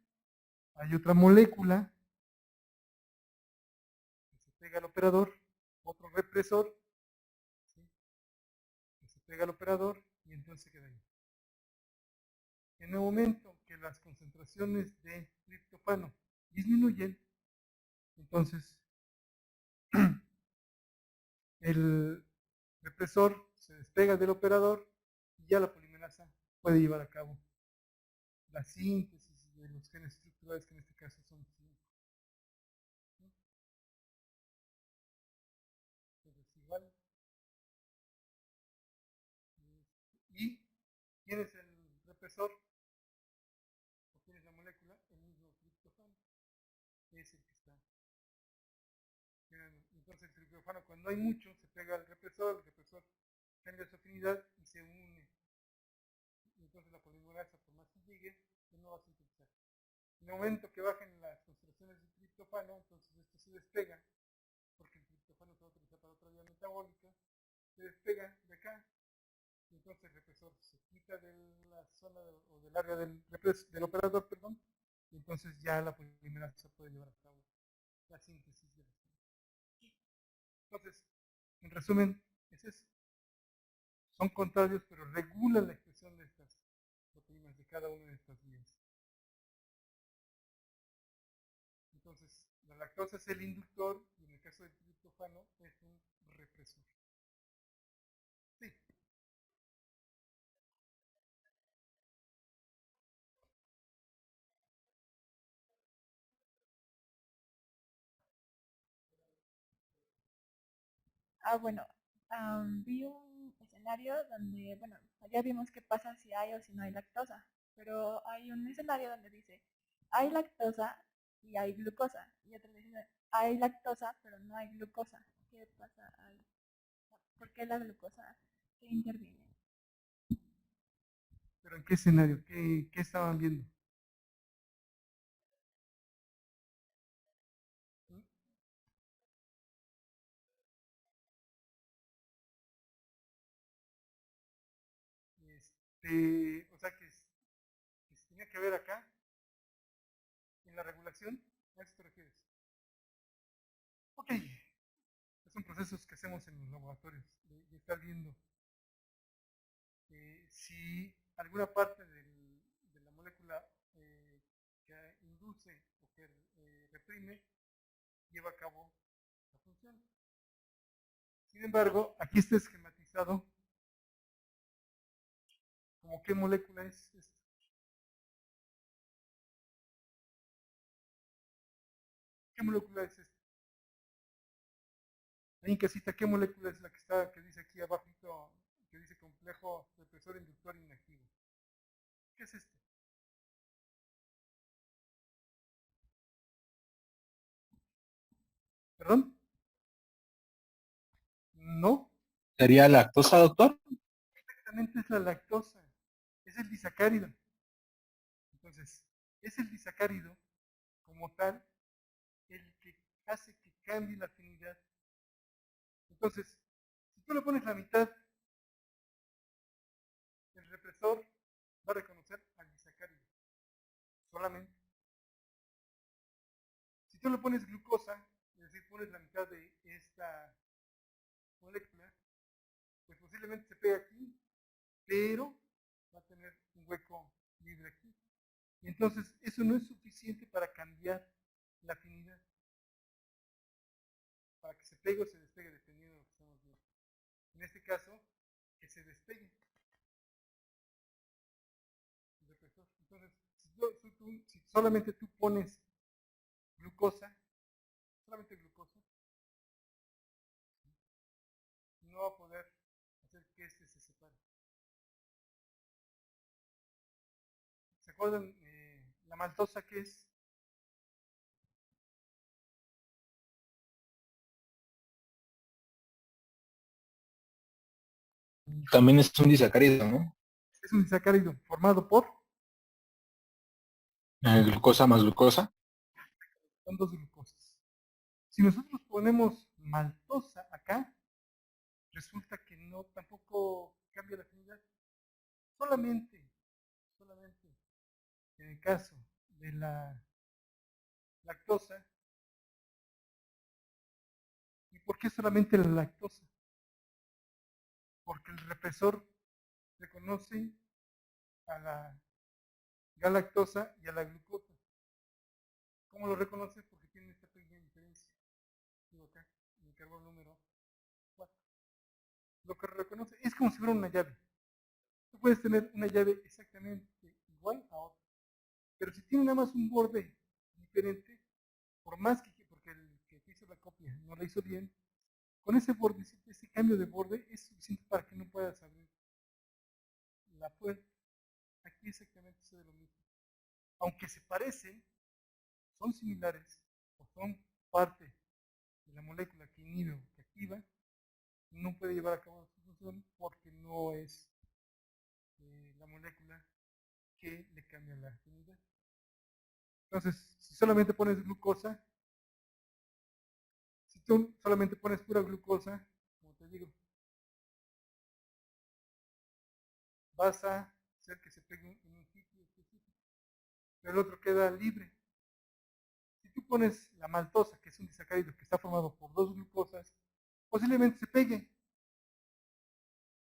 Hay otra molécula que se pega al operador, otro represor, ¿sí? Que se pega al operador y entonces queda ahí. En el momento que las concentraciones de triptofano disminuyen, entonces el represor se despega del operador y ya la polimerasa puede llevar a cabo la síntesis de los genes estructurales, que en este caso son 5. Entonces, igual. ¿Y quién es el represor? ¿O quién es la molécula? El mismo triptofano. Es el que está. Entonces, el triptofano, cuando hay mucho, se pega al represor, el represor cambia su afinidad y se une. Entonces, la polimerasa, por más que llegue, no va a sintetizar. En el momento que bajen las concentraciones de triptofano, entonces esto se despega, porque el triptofano se va a utilizar para otra vía metabólica, se despega de acá, y entonces el represor se quita de la zona o del área del operador, perdón, y entonces ya la polimerasa puede llevar a cabo la síntesis de las. Entonces, en resumen, es eso. Son contrarios, pero regulan la expresión de estas proteínas, de cada una de estas vías. Entonces, la lactosa es el inductor y en el caso del triptofano es un represor. Sí. Bueno, vi un escenario donde, bueno, ya vimos qué pasa si hay o si no hay lactosa, pero hay un escenario donde dice, hay lactosa y hay glucosa, y otro dice, hay lactosa pero no hay glucosa. ¿Qué pasa ahí? ¿Por qué la glucosa se interviene? ¿Pero en qué escenario? ¿Qué estaban viendo? ¿Mm? O sea, que se tenía que ver acá, en la regulación, ¿a eso te refieres? Ok, son procesos que hacemos en los laboratorios, de estar viendo si alguna parte de la molécula que induce o que reprime lleva a cabo la función. Sin embargo, aquí está esquematizado como qué molécula es esta. ¿Qué molécula es esta? Ahí en casita, ¿qué molécula es la que está, que dice aquí abajo, que dice complejo represor inductor inactivo? ¿Qué es este? ¿Perdón? No, ¿Sería lactosa, doctor? exactamente es la lactosa, es el disacárido. Entonces, es el disacárido como tal el que hace que cambie la afinidad. Entonces, si tú le pones la mitad, el represor va a reconocer al disacárido solamente. Si tú le pones glucosa, es decir, pones la mitad de esta molécula, pues posiblemente se pegue aquí, pero va a tener un hueco libre aquí. Y entonces eso no es suficiente para cambiar la afinidad, para que se pegue o se despegue, dependiendo de lo que estamos viendo. En este caso, que se despegue el represor. Entonces, si solamente tú pones glucosa, solamente glucosa, no va a poder hacer que este se separe. ¿Recuerdan la maltosa qué es? También es un disacárido, ¿no? Es un disacárido formado por, Glucosa más glucosa. son dos glucosas. Si nosotros ponemos maltosa acá, resulta que no, tampoco cambia la afinidad. Solamente en el caso de la lactosa. ¿Y por qué solamente la lactosa? Porque el represor reconoce a la galactosa y a la glucosa. ¿Cómo lo reconoce? Porque tiene esta pequeña diferencia. Digo acá, en el carbono número 4. Lo que reconoce es como si fuera una llave. Tú puedes tener una llave exactamente igual a otra. Pero si tiene nada más un borde diferente, por más que, porque el que hizo la copia no la hizo bien, con ese borde, ese cambio de borde es suficiente para que no puedas abrir la puerta. Aquí exactamente sucede lo mismo. Aunque se parecen, son similares o son parte de la molécula que inhibe o que activa, no puede llevar a cabo su función porque no es la molécula que le cambia la afinidad. Entonces, si solamente pones glucosa, si tú solamente pones pura glucosa, como te digo, vas a hacer que se pegue en un sitio específico, pero el otro queda libre. Si tú pones la maltosa, que es un disacárido que está formado por dos glucosas, posiblemente se pegue,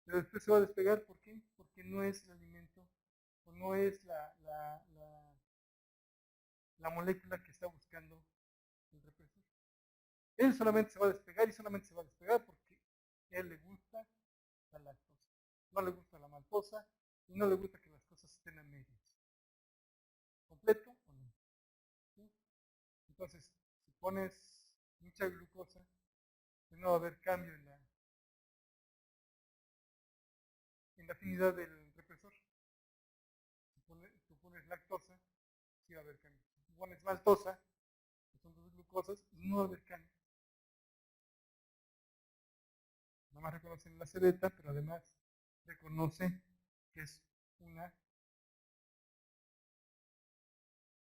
pero después se va a despegar. ¿Por qué? Porque no es el alimento o no es la molécula que está buscando el represor. Él solamente se va a despegar y solamente se va a despegar porque a él le gusta la lactosa. No le gusta la maltosa y no le gusta que las cosas estén a medias. ¿Completo o no? ¿Sí? Entonces, si pones mucha glucosa, pues no va a haber cambio en la afinidad del represor. Si tú pones lactosa, sí va a haber cambio. Si pones maltosa, que son dos glucosas, no va a haber cambio. Nada más reconocen la cebeta, pero además reconoce que es una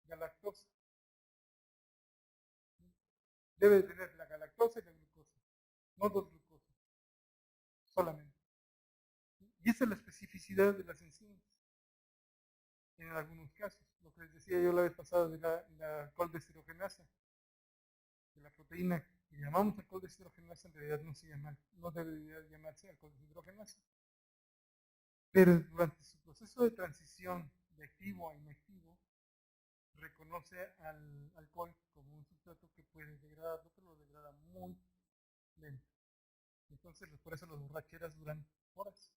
galactosa. Debe tener la galactosa y la glucosa, no dos glucosas, solamente. Y esa es la especificidad de las enzimas en algunos casos. Lo que les decía yo la vez pasada de la coldeshirogenasa, de la proteína que llamamos alcohol deshidrogenasa en realidad no se llama, no debería llamarse alcohol deshidrogenasa. Pero durante su proceso de transición de activo a inactivo, reconoce al alcohol como un sustrato que puede degradarlo, pero lo degrada muy lento. Entonces, por eso las borracheras duran horas.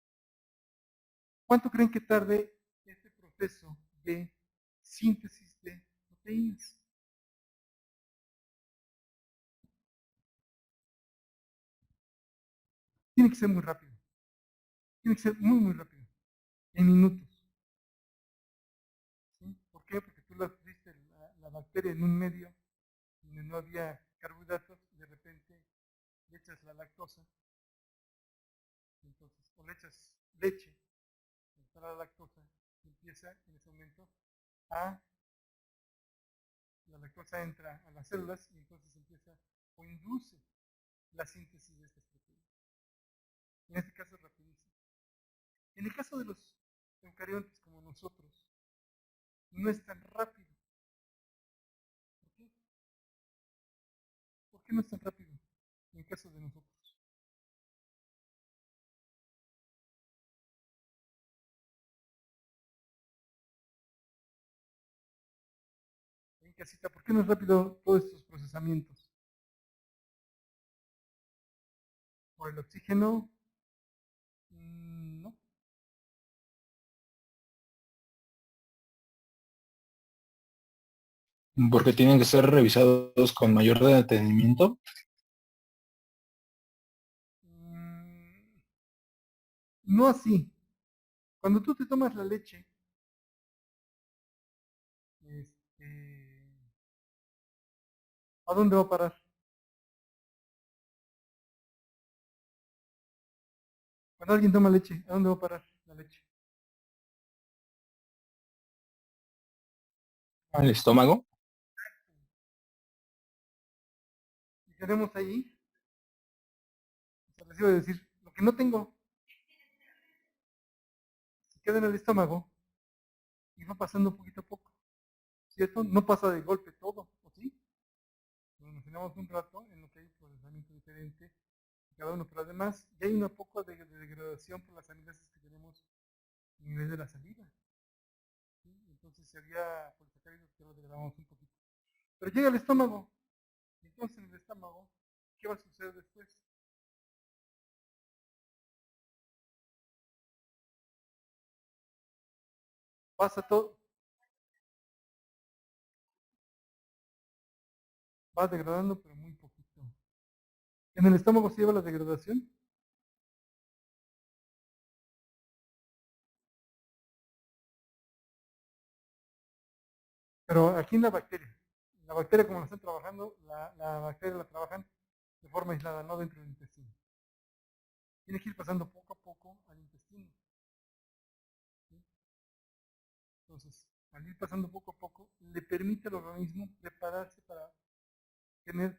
¿Cuánto creen que tarde este proceso de síntesis de proteínas? Tiene que ser muy rápido. Tiene que ser muy, muy rápido. En minutos. ¿Sí? ¿Por qué? Porque tú la pusiste la bacteria en un medio donde no había carbohidratos y de repente le echas la lactosa, entonces, o le echas leche, está la lactosa, y empieza en ese momento la lactosa entra a las células y entonces empieza o induce la síntesis de estas proteínas. En este caso es rapidísimo. En el caso de los eucariontes como nosotros, no es tan rápido. ¿Por qué? ¿Por qué no es tan rápido en el caso de nosotros? En casita, ¿por qué no es rápido todos estos procesamientos? ¿Por el oxígeno? No. Porque tienen que ser revisados con mayor detenimiento. No así. Cuando tú te tomas la leche, ¿A dónde va a parar? Cuando alguien toma leche, ¿a dónde va a parar la leche? Al estómago. Y tenemos ahí, o sea, les iba a decir, lo que no tengo, se queda en el estómago y va pasando poquito a poco, ¿cierto? No pasa de golpe todo, ¿o sí? Nos imaginamos un rato en lo que hay procesamiento diferente de cada uno, pero además ya hay un poco de degradación por las amilasas que tenemos a nivel de la saliva, ¿sí? Entonces si había polisacáridos que lo degradamos un poquito. Pero llega al estómago, y entonces en el estómago, ¿qué va a suceder después? Pasa todo, va degradando, pero muy poquito. En el estómago se lleva la degradación. Pero aquí en la bacteria como la están trabajando, la bacteria la trabajan de forma aislada, no dentro del intestino. Tiene que ir pasando poco a poco al intestino, ¿sí? Entonces, al ir pasando poco a poco, le permite al organismo prepararse para tener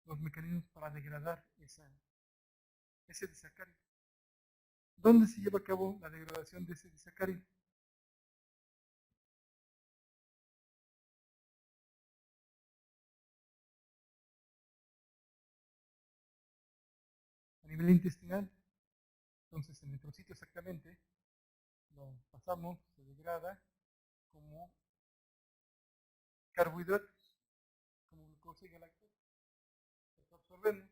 los mecanismos para degradar ese disacárido. ¿Dónde se lleva a cabo la degradación de ese disacárido? A nivel intestinal. Entonces, en nuestro sitio exactamente, lo pasamos, se degrada como carbohidratos, como glucosa y galactosa. Las absorbemos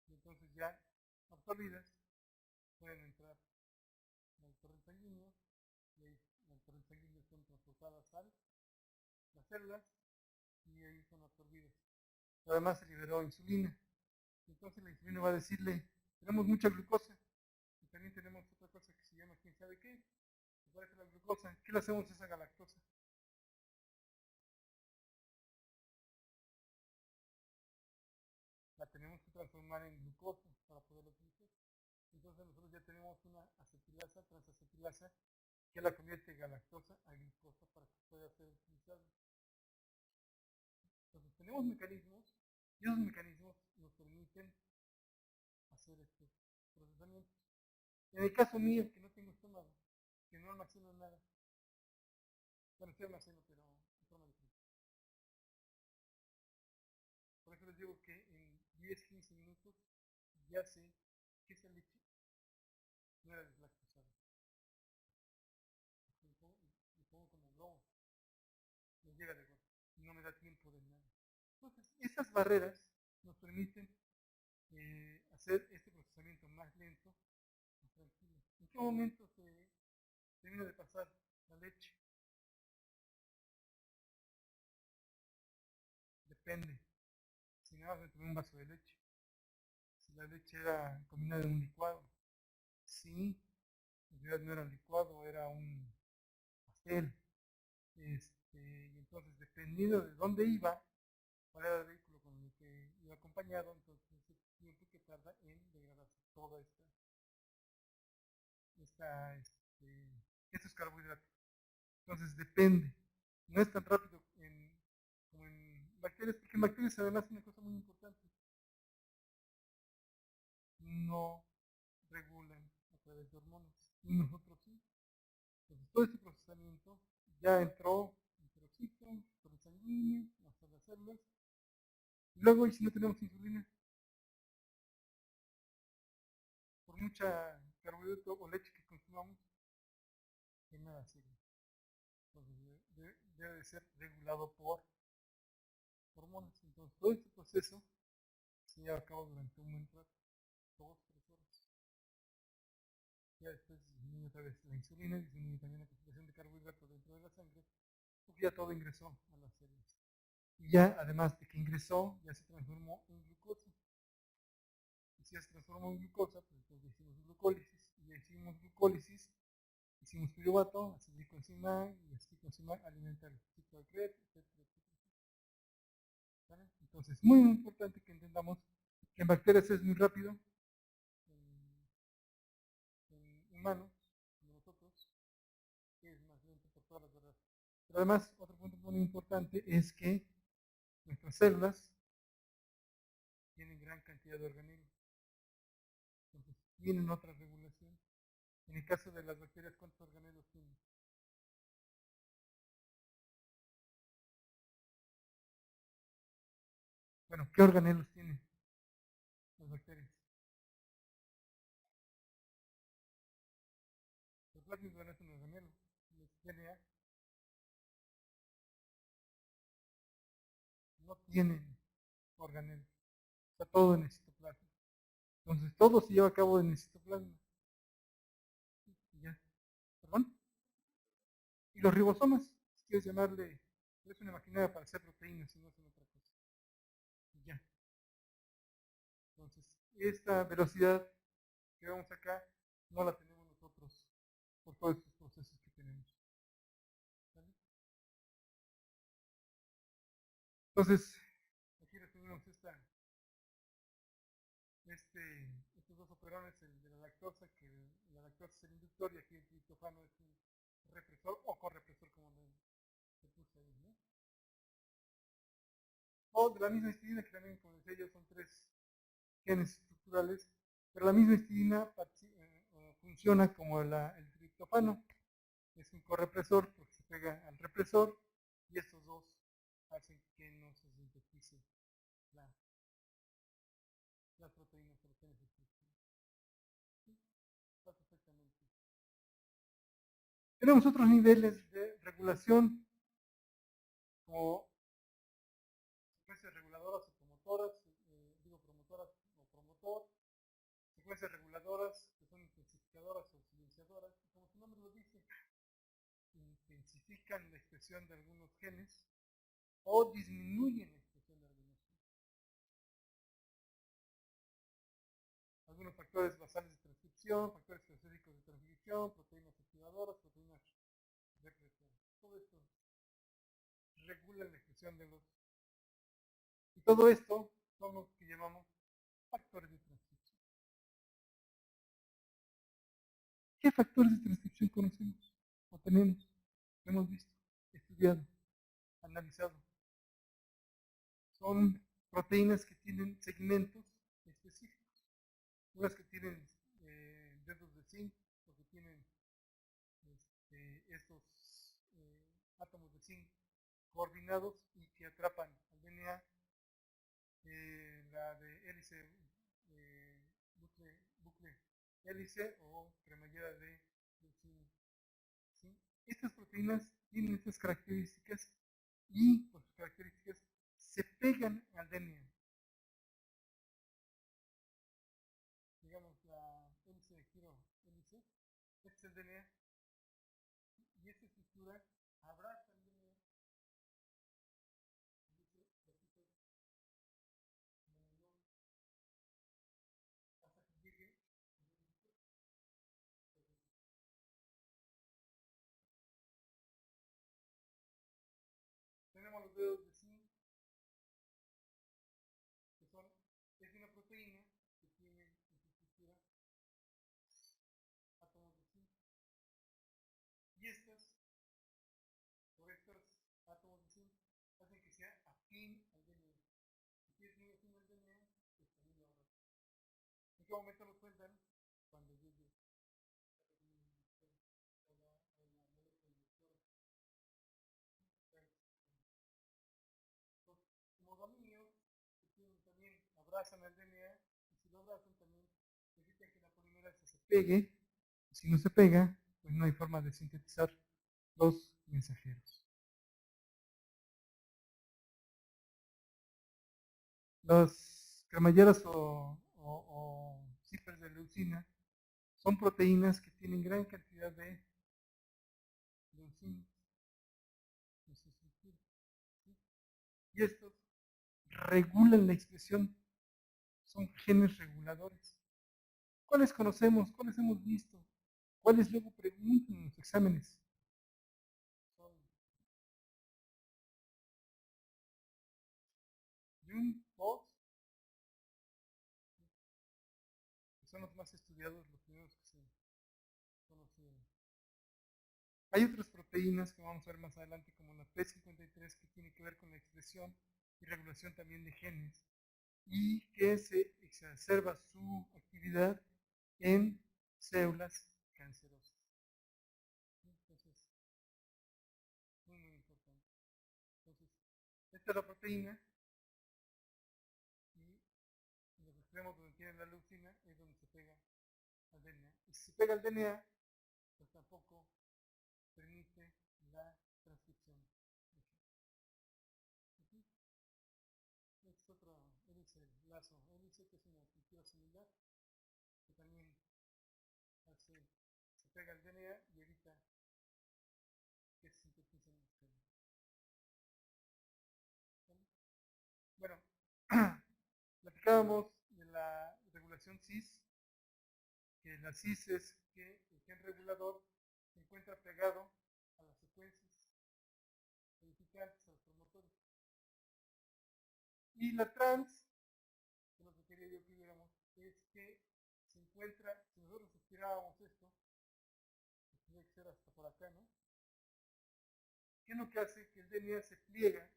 y entonces ya absorbidas pueden entrar en el torrente sanguíneo y ahí en el torrente sanguíneo son transportadas a las células y ahí son absorbidas. Además se liberó insulina. Entonces la insulina va a decirle, tenemos mucha glucosa y también tenemos otra cosa que se llama quién sabe qué, que parece la glucosa. ¿Qué le hacemos a esa galactosa? La tenemos que transformar en glucosa para poderla utilizar. Entonces nosotros ya tenemos una acetilasa, transacetilasa, que la convierte galactosa a glucosa para que pueda ser utilizada. Entonces tenemos mecanismos y esos mecanismos nos permiten hacer estos procesamientos. En el caso mío, que no tengo estómago, que no almaceno nada, bueno, sí almaceno, pero de forma diferente. Por eso les digo que en 10-15 minutos ya sé que esa leche no era deslactosada. Le pongo como globo, me llega de golpe, y no me da tiempo de nada. Entonces, esas barreras nos permiten hacer este procesamiento más lento, más tranquilo. ¿En qué momento se termina de pasar la leche? Depende. Si nada más me tomé un vaso de leche, si la leche era combinada en un licuado, sí, en realidad no era un licuado, era un pastel. Y entonces, dependiendo de dónde iba, cuál era el vehículo con el que iba acompañado, entonces ese tiempo que tarda en degradarse toda estos carbohidratos. Entonces depende. No es tan rápido como en bacterias, porque en bacterias además una cosa muy importante. No regulan a través de hormonas. Y nosotros sí. Entonces todo este procesamiento ya entró enterocito, por el sanguíneo, hasta las células. Y luego, y si no tenemos insulina, por mucha carbohidrato o leche que consumamos, de nada sirve. Entonces debe de ser regulado por hormonas. Entonces todo este proceso se lleva a cabo durante un buen rato, 2-3 horas. Ya después disminuye otra vez la insulina, disminuye también la concentración de carbohidratos dentro de la sangre, porque ya todo ingresó a las células. Y ya, además de que ingresó, ya se transformó en glucosa. Y si ya se transformó en glucosa, pues entonces hicimos glucólisis. Y ya hicimos glucólisis, hicimos piruvato, acetilcoenzima, y acetilcoenzima alimenta el ciclo de Krebs, etcétera, etcétera. ¿Vale? Entonces, muy importante que entendamos que en bacterias es muy rápido, en humanos, en nosotros, que es más lento por todas las verdades. Pero además, otro punto muy importante es que nuestras células tienen gran cantidad de organelos. Entonces, tienen otra regulación. En el caso de las bacterias, ¿cuántos organelos tienen? Bueno, ¿qué organelos tienen las bacterias? Los plasmidos no es un organelo, los DNA no tienen organelos, está todo en el citoplasma. Entonces todo se lleva a cabo en el citoplasma. Y ya, ¿perdón? Y los ribosomas, si quieres llamarle, es una maquinaria para hacer proteínas y no hacen otra cosa. Y ya. Entonces, esta velocidad que vemos acá no la tenemos nosotros por todos estos procesos que tenemos. ¿Vale? Entonces, aquí resumimos estos dos operones, el de la lactosa, que la lactosa es el inductor y aquí el triptofano es un represor o correpresor, como le puse ahí, ¿no? O de la misma histidina, que también, como decía yo, son 3 genes estructurales, pero la misma histidina funciona como el triptofano, es un correpresor porque se pega al represor y estos dos hacen que no se sintetice las proteínas o los genes estructurales. ¿Sí? Está perfectamente. Tenemos otros niveles de regulación, como secuencias reguladoras o promotoras, promotoras o promotor, secuencias reguladoras que son intensificadoras o silenciadoras, y como su nombre lo dice, intensifican la expresión de algunos genes o disminuyen la expresión de algunos genes. Algunos factores basales de transcripción, factores específicos de transcripción, proteínas activadoras, proteínas represoras. Todo esto regula la expresión de los. Y todo esto son los que llamamos factores de transcripción. ¿Qué factores de transcripción conocemos o tenemos? Hemos visto, estudiado, analizado. Son proteínas que tienen segmentos específicos. Unas que tienen dedos de zinc, o que tienen estos átomos de zinc coordinados y que atrapan al DNA, la de hélice, bucle hélice o cremallera de leucina. ¿Sí? Estas proteínas tienen estas características y por sus características se pegan al DNA. Digamos la hélice de giro hélice, este es el DNA y esta estructura abraza el DNA. Hasta que llegue. Tenemos los dedos de zinc, que es una proteína que tiene en su estructura átomos de zinc. Y por estos átomos de zinc, hacen que sea afín al DNA. Si es muy afín al DNA, pues también lo abraza. ¿En qué momento lo sueltan? Cuando llegue como dominios que también abrazan al DNA y si lo abrazan también evitan que la polimerasa se pegue. Si no se pega, pues no hay forma de sintetizar los mensajeros. Las cremalleras o zippers de leucina son proteínas que tienen gran cantidad de leucina en su estructura. ¿Sí? Y estos regulan la expresión, son genes reguladores. ¿Cuáles conocemos? ¿Cuáles hemos visto? ¿Cuáles luego preguntan en los exámenes? Jun, Boss, que son los más estudiados, los primeros que se conocieron. Hay otras proteínas que vamos a ver más adelante, como la P53, que tiene que ver con la expresión y regulación también de genes, y que se exacerba su actividad en células cancerosas. Entonces, muy importante. Entonces, esta es la proteína, y en los extremos donde tiene la leucina es donde se pega al DNA. Y si se pega al DNA, pues tampoco permite la transcripción de genes. Este es otro hélice, lazo hélice, que es una estructura similar, que también se pega al DNA y evita que se sinteticen los genes. Bueno, platicábamos de la regulación cis, que la cis es que el gen regulador se encuentra pegado a las secuencias codificantes, a los promotores. Y la trans, que es lo que quería yo que viéramos, es que se encuentra, si nosotros estirábamos esto, tiene que ser hasta por acá, ¿no? ¿Qué es lo que hace? Que el DNA se pliega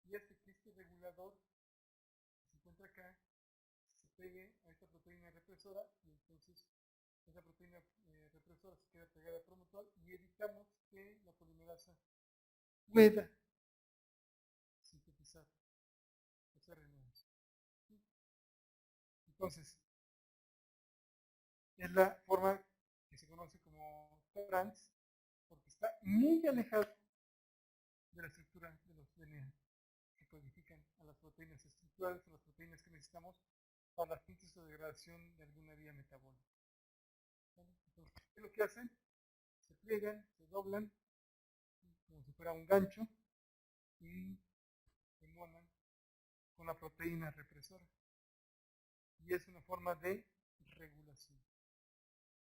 y hace que este regulador que se encuentra acá se pegue a esta proteína represora, y entonces esa proteína represora se queda pegada al promotor y evitamos que la polimerasa pueda sintetizar los RNAs. Entonces, es la forma que se conoce como trans, porque está muy alejado de la estructura de los DNA que codifican a las proteínas estructurales, a las proteínas que necesitamos para la síntesis o degradación de alguna vía metabólica. Entonces, ¿qué es lo que hacen? Se pliegan, se doblan, como si fuera un gancho, y se monan con la proteína represora. Y es una forma de regulación.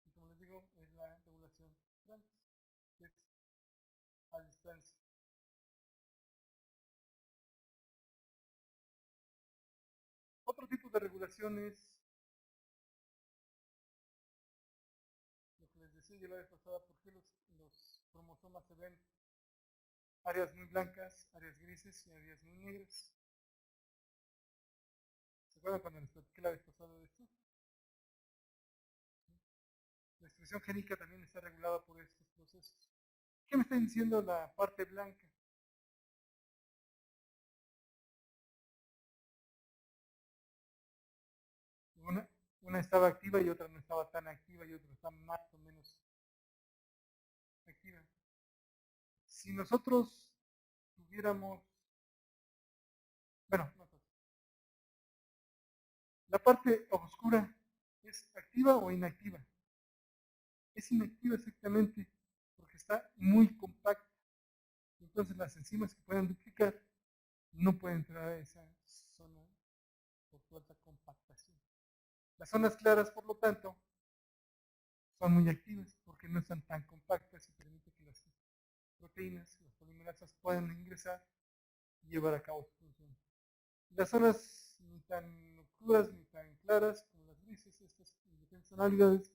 Y como les digo, es la regulación trans, que es a distancia. Otro tipo de regulación es lo que les decía yo la vez pasada, por qué los cromosomas se ven áreas muy blancas, áreas grises y áreas muy negras. ¿Se acuerdan cuando les platiqué la vez pasada de esto? La expresión génica también está regulada por estos procesos. ¿Qué me está diciendo la parte blanca? Una estaba activa y otra no estaba tan activa y otra está más o menos activa. Si nosotros tuviéramos, bueno, no, la parte oscura es activa o inactiva. Es inactiva exactamente porque está muy compacta. Entonces las enzimas que puedan duplicar no pueden entrar a esa zona por su alta compactación. Las zonas claras, por lo tanto, son muy activas porque no están tan compactas y permiten que las proteínas, las polimerasas, puedan ingresar y llevar a cabo su función. Las zonas ni tan oscuras ni tan claras como las grises, estas funcionalidades,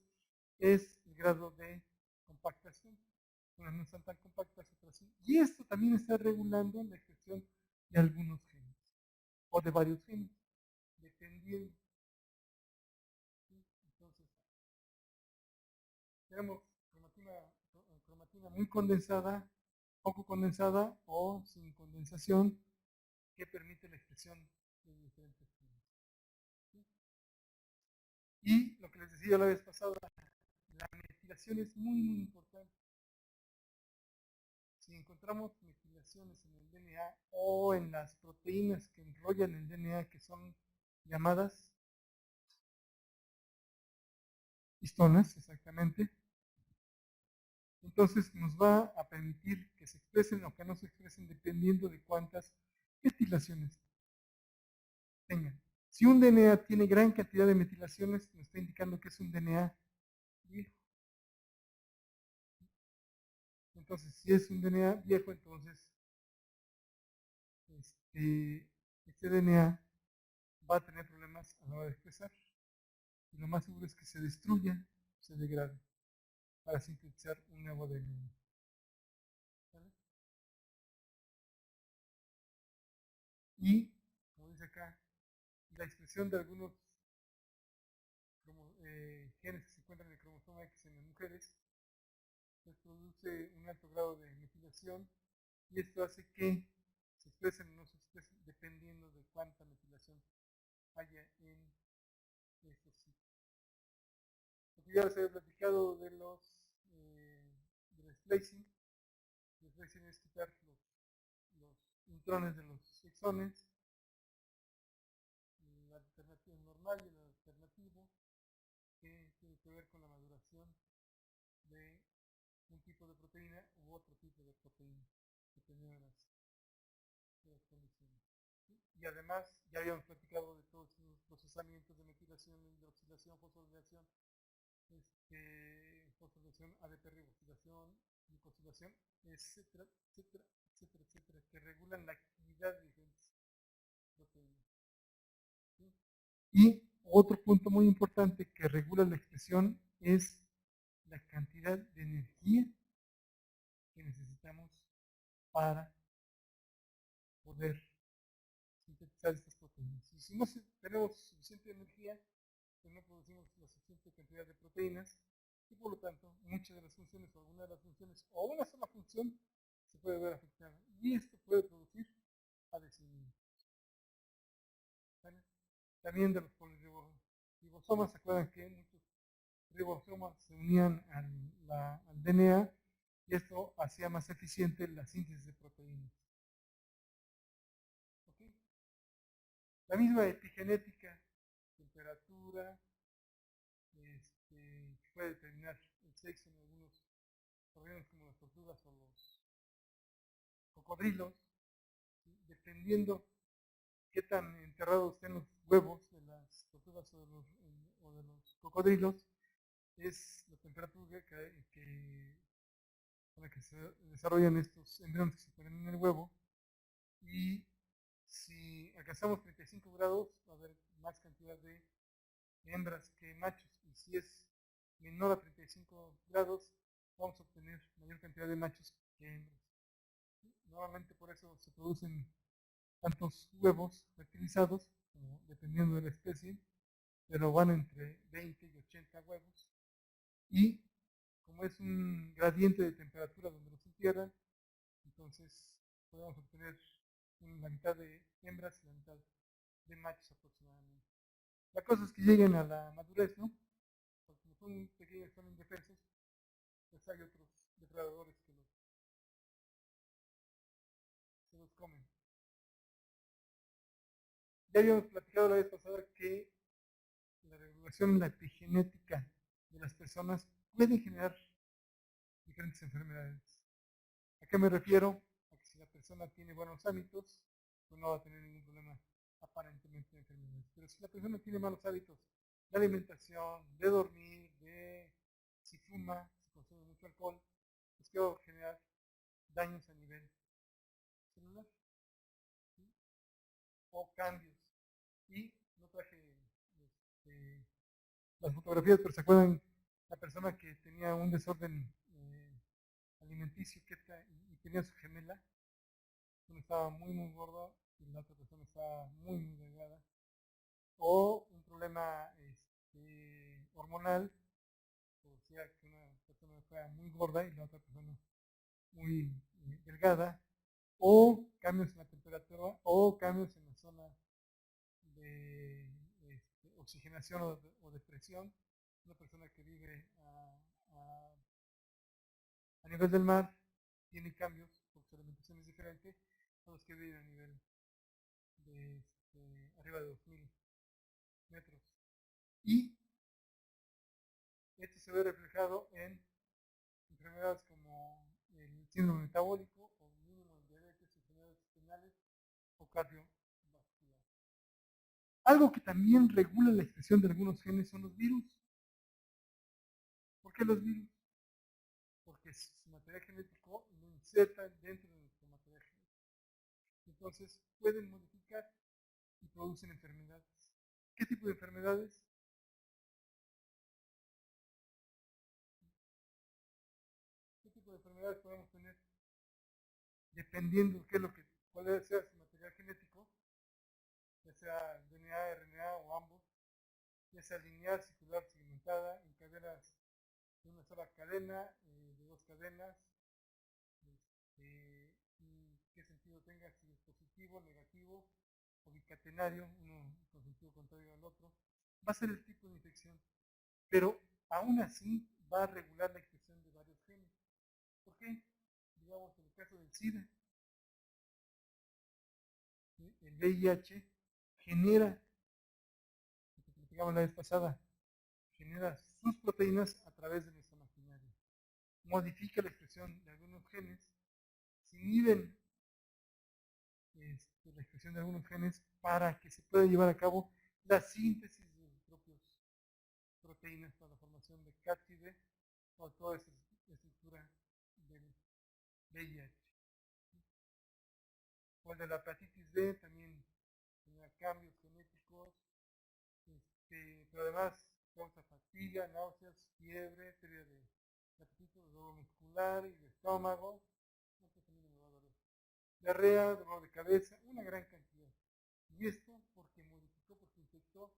es el grado de compactación. Unas no están tan compactas, otras sí. Y esto también está regulando la expresión de algunos genes o de varios genes, dependiendo. Entonces, tenemos cromatina muy condensada, poco condensada o sin condensación, que permite la expresión de diferentes genes. Y lo que les decía la vez pasada, la metilación es muy importante. Si encontramos metilaciones en el DNA o en las proteínas que enrollan el DNA, que son llamadas histonas, exactamente, entonces nos va a permitir que se expresen o que no se expresen dependiendo de cuántas metilaciones tengan. Si un DNA tiene gran cantidad de metilaciones, nos está indicando que es un DNA viejo. Entonces, si es un DNA viejo, entonces este DNA va a tener problemas a la hora de expresar. Y lo más seguro es que se destruya, se degrade, para sintetizar un nuevo DNA. ¿Vale? Y, como dice acá, la expresión de algunos genes que se encuentran en el cromosoma X en las mujeres, pues produce un alto grado de metilación y esto hace que se expresen o no se expresen dependiendo de cuánta metilación haya en estos sitios. Porque ya les había platicado de del splicing. El splicing es quitar los intrones de los exones, la alternativa normal y el alternativo, que tiene que ver con la maduración de un tipo de proteína u otro tipo de proteína, dependiendo de las condiciones. ¿Sí? Y además, ya habíamos platicado de todos los procesamientos de metilación, hidroxilación, fosforilación, fosforilación, ADP riboxilación, glucosilación, etcétera, etcétera, etcétera, etcétera, que regulan la actividad de diferentes proteínas. ¿Sí? Y otro punto muy importante que regula la expresión es la cantidad de energía que necesitamos para poder sintetizar estas proteínas. Y si no tenemos suficiente energía, pues no producimos la suficiente cantidad de proteínas y por lo tanto muchas de las funciones o alguna de las funciones o una sola función se puede ver afectada y esto puede producir padecimientos. ¿Vale? También de los poliribosomas, ¿se acuerdan que muchos ribosomas se unían al DNA y esto hacía más eficiente la síntesis de proteínas? ¿Okay? La misma epigenética, temperatura, puede determinar el sexo en algunos organismos como las tortugas o los cocodrilos, ¿sí? Dependiendo qué tan enterrados estén los huevos de las tortugas o de los cocodrilos, es la temperatura con la que se desarrollan estos embriones que se ponen en el huevo. Y si alcanzamos 35 grados, va a haber más cantidad de hembras que machos. Y si es menor a 35 grados, vamos a obtener mayor cantidad de machos que hembras. Normalmente por eso se producen tantos huevos fertilizados, como dependiendo de la especie, pero van entre 20 y 80 huevos. Y como es un gradiente de temperatura donde los entierran, entonces podemos obtener la mitad de hembras y la mitad de machos aproximadamente. La cosa es que lleguen a la madurez, ¿no? Porque como son pequeños, son indefensos, pues hay otros depredadores que se los comen. Ya habíamos platicado la vez pasada que la regulación en la epigenética de las personas puede generar diferentes enfermedades. ¿A qué me refiero? A que si la persona tiene buenos hábitos, pues no va a tener ningún problema aparentemente de enfermedades. Pero si la persona tiene malos hábitos de alimentación, de dormir, si fuma, si consume mucho alcohol, pues que va a generar daños a nivel celular, ¿sí? O cambios. Y no traje las fotografías, pero se acuerdan la persona que tenía un desorden alimenticio y tenía su gemela. Una estaba muy gorda y la otra persona estaba muy delgada. O un problema hormonal, producía que una persona fuera muy gorda y la otra persona muy delgada. O cambios en la temperatura o cambios en la zona de oxigenación o de presión. Una persona que vive a nivel del mar tiene cambios porque su alimentación es diferente a los que viven a nivel de arriba de 2000 metros. Y esto se ve reflejado en enfermedades como el síndrome metabólico o mínimo de diabetes, enfermedades renales o cardiovascular. Algo que también regula la expresión de algunos genes son los virus. ¿Por qué los virus? Porque su material genético lo insertan dentro de nuestro material genético. Entonces pueden modificar producen enfermedades. ¿Qué tipo de enfermedades? ¿Qué tipo de enfermedades podemos tener? Dependiendo de qué es lo que, cuál sea su material genético, ya sea DNA, RNA o ambos, ya sea lineal, circular, segmentada, en cadenas de una sola cadena, de dos cadenas, y qué sentido tenga, si es positivo, negativo o bicatenario, uno con sentido contrario al otro, va a ser el tipo de infección, pero aún así va a regular la expresión de varios genes. ¿Por qué? Digamos, en el caso del SIDA, el VIH genera, lo que platicamos la vez pasada, genera sus proteínas a través de nuestra maquinaria. Modifica la expresión de algunos genes, se inhiben la expresión de algunos genes para que se pueda llevar a cabo la síntesis de sus propias proteínas para la formación de cápside o toda esa estructura del VIH. O el de la hepatitis B también genera cambios genéticos, pero además causa fatiga, náuseas, fiebre, pérdida de apetito, dolor muscular y de estómago, diarrea, dolor de cabeza, una gran cantidad. Y esto porque modificó, porque infectó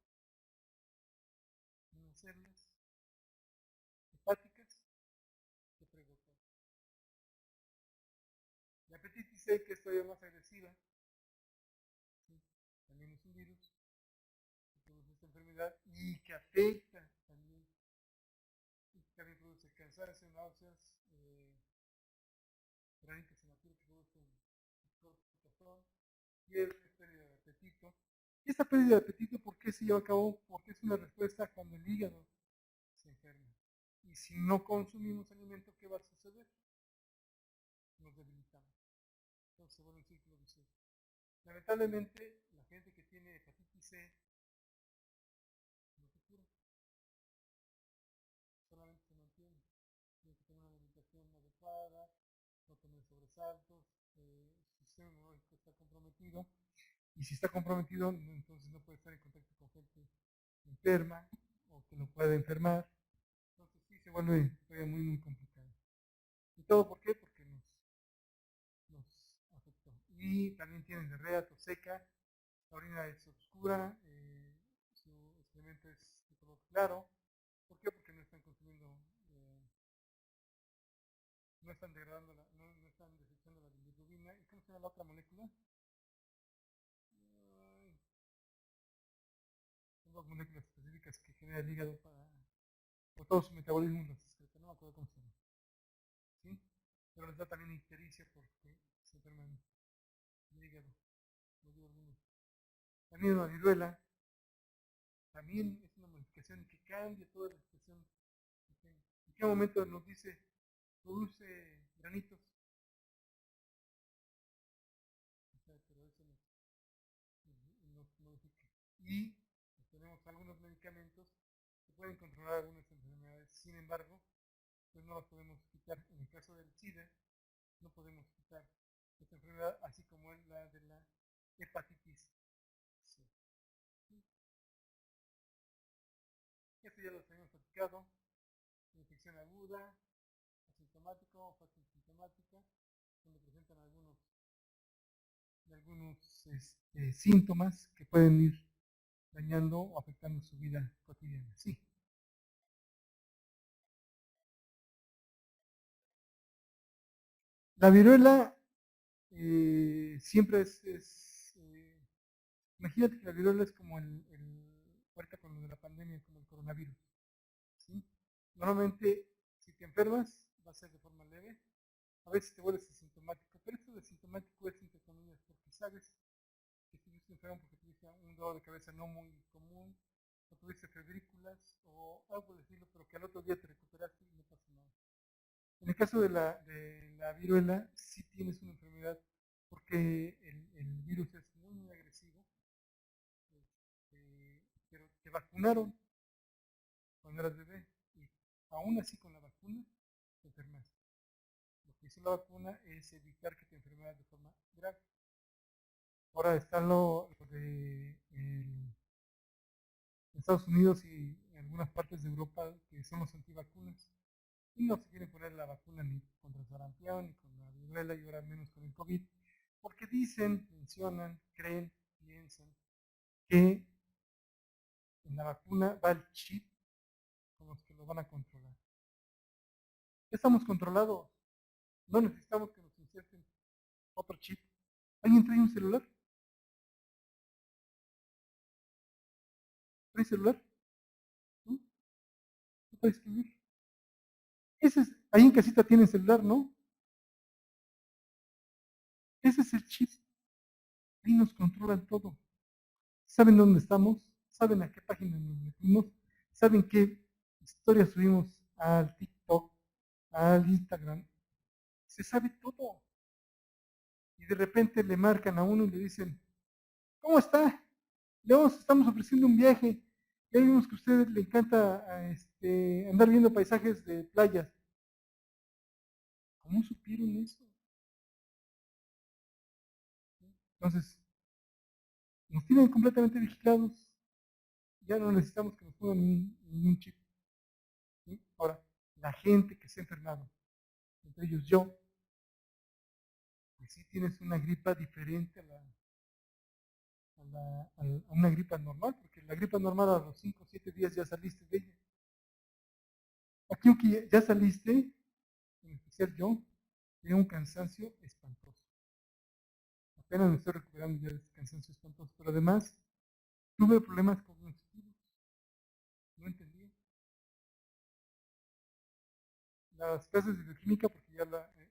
unas células hepáticas que provocó. La hepatitis C, que es todavía más agresiva, ¿sí? También es un virus que produce esta enfermedad y que afecta también, y que también produce cansancio, náuseas, granitos en la piel que producen picazón, fiebre, pérdida de apetito. Y esta pérdida de apetito, ¿por qué se lleva a cabo? Porque es una respuesta cuando el hígado se enferma. Y si no consumimos alimento, ¿qué va a suceder? Nos debilitamos. Entonces se vuelve un círculo vicioso. Lamentablemente, la gente que tiene hepatitis C no se cura. Solamente se mantiene. Tiene que tener una alimentación adecuada, no tener sobresaltos, su sistema inmunológico está comprometido. Y si está comprometido, entonces no puede estar en contacto con gente enferma o que lo pueda enfermar. Entonces sí se vuelve muy, muy complicado. ¿Y todo por qué? Porque nos afectó. Y también tienen diarrea, tos seca, la orina es oscura, su excremento es de color claro. ¿Por qué? Porque no están consumiendo, no están degradando, no están desechando la bilirrubina. ¿Y cómo se llama la otra molécula? Son dos moléculas específicas que genera el hígado por todo su metabolismo las excreta, no me acuerdo cómo se llama. ¿Sí? Pero les da también ictericia porque se enferman el hígado. También la viruela, también es una modificación que cambia toda la expresión. ¿En qué momento nos dice produce granitos? Pero eso nos modifica. Y tenemos algunos medicamentos que pueden controlar algunas enfermedades. Sin embargo, pues no las podemos quitar. En el caso del SIDA, no podemos quitar esta enfermedad, así como en la de la hepatitis C. Esto ya lo tenemos platicado. Infección aguda, asintomática o fase sintomática, donde presentan algunos síntomas que pueden ir dañando o afectando su vida cotidiana. Sí. La viruela siempre imagínate que la viruela es como ahorita con lo de la pandemia, como el coronavirus. ¿Sí? Normalmente, si te enfermas, va a ser de forma leve. A veces te vuelves asintomático, pero esto de asintomático es entre comillas, porque sabes que estuviste enfermo porque tuviste un dolor de cabeza no muy común, o tuviste febrículas, o algo por decirlo, pero que al otro día te recuperaste y no pasa nada. En el caso de la viruela, sí tienes una enfermedad porque el virus es muy, muy agresivo, pero te vacunaron cuando eras bebé y aún así con la vacuna te enfermaste. Lo que hizo la vacuna es evitar que te enfermaras de forma grave. Ahora está lo de Estados Unidos y en algunas partes de Europa que son los antivacunas. Y no se quieren poner la vacuna ni contra el sarampión, ni con la viruela y ahora menos con el COVID. Porque dicen, mencionan, creen, piensan que en la vacuna va el chip con los que lo van a controlar. Estamos controlados. No necesitamos que nos inserten otro chip. ¿Alguien trae un celular? ¿Trae celular? ¿No? ¿No puede escribir? Ahí en casita tienen celular, ¿no? Ese es el chip. Ahí nos controlan todo. Saben dónde estamos, saben a qué página nos metimos, saben qué historias subimos al TikTok, al Instagram. Se sabe todo. Y de repente le marcan a uno y le dicen, ¿cómo está? Estamos ofreciendo un viaje. Ya vimos que a usted le encanta andar viendo paisajes de playas. ¿Cómo supieron eso? Entonces, nos tienen completamente vigilados. Ya no necesitamos que nos pongan ningún chip. ¿Sí? Ahora, la gente que se ha enfermado, entre ellos yo, pues sí tienes una gripa diferente a una gripa normal, porque la gripa normal a los 5 o 7 días ya saliste de ella. Aquí aunque ya saliste, en especial yo, tenía un cansancio espantoso. Apenas me estoy recuperando ya de ese cansancio espantoso, pero además tuve problemas cognitivos. No entendía. Las clases de bioquímica, porque ya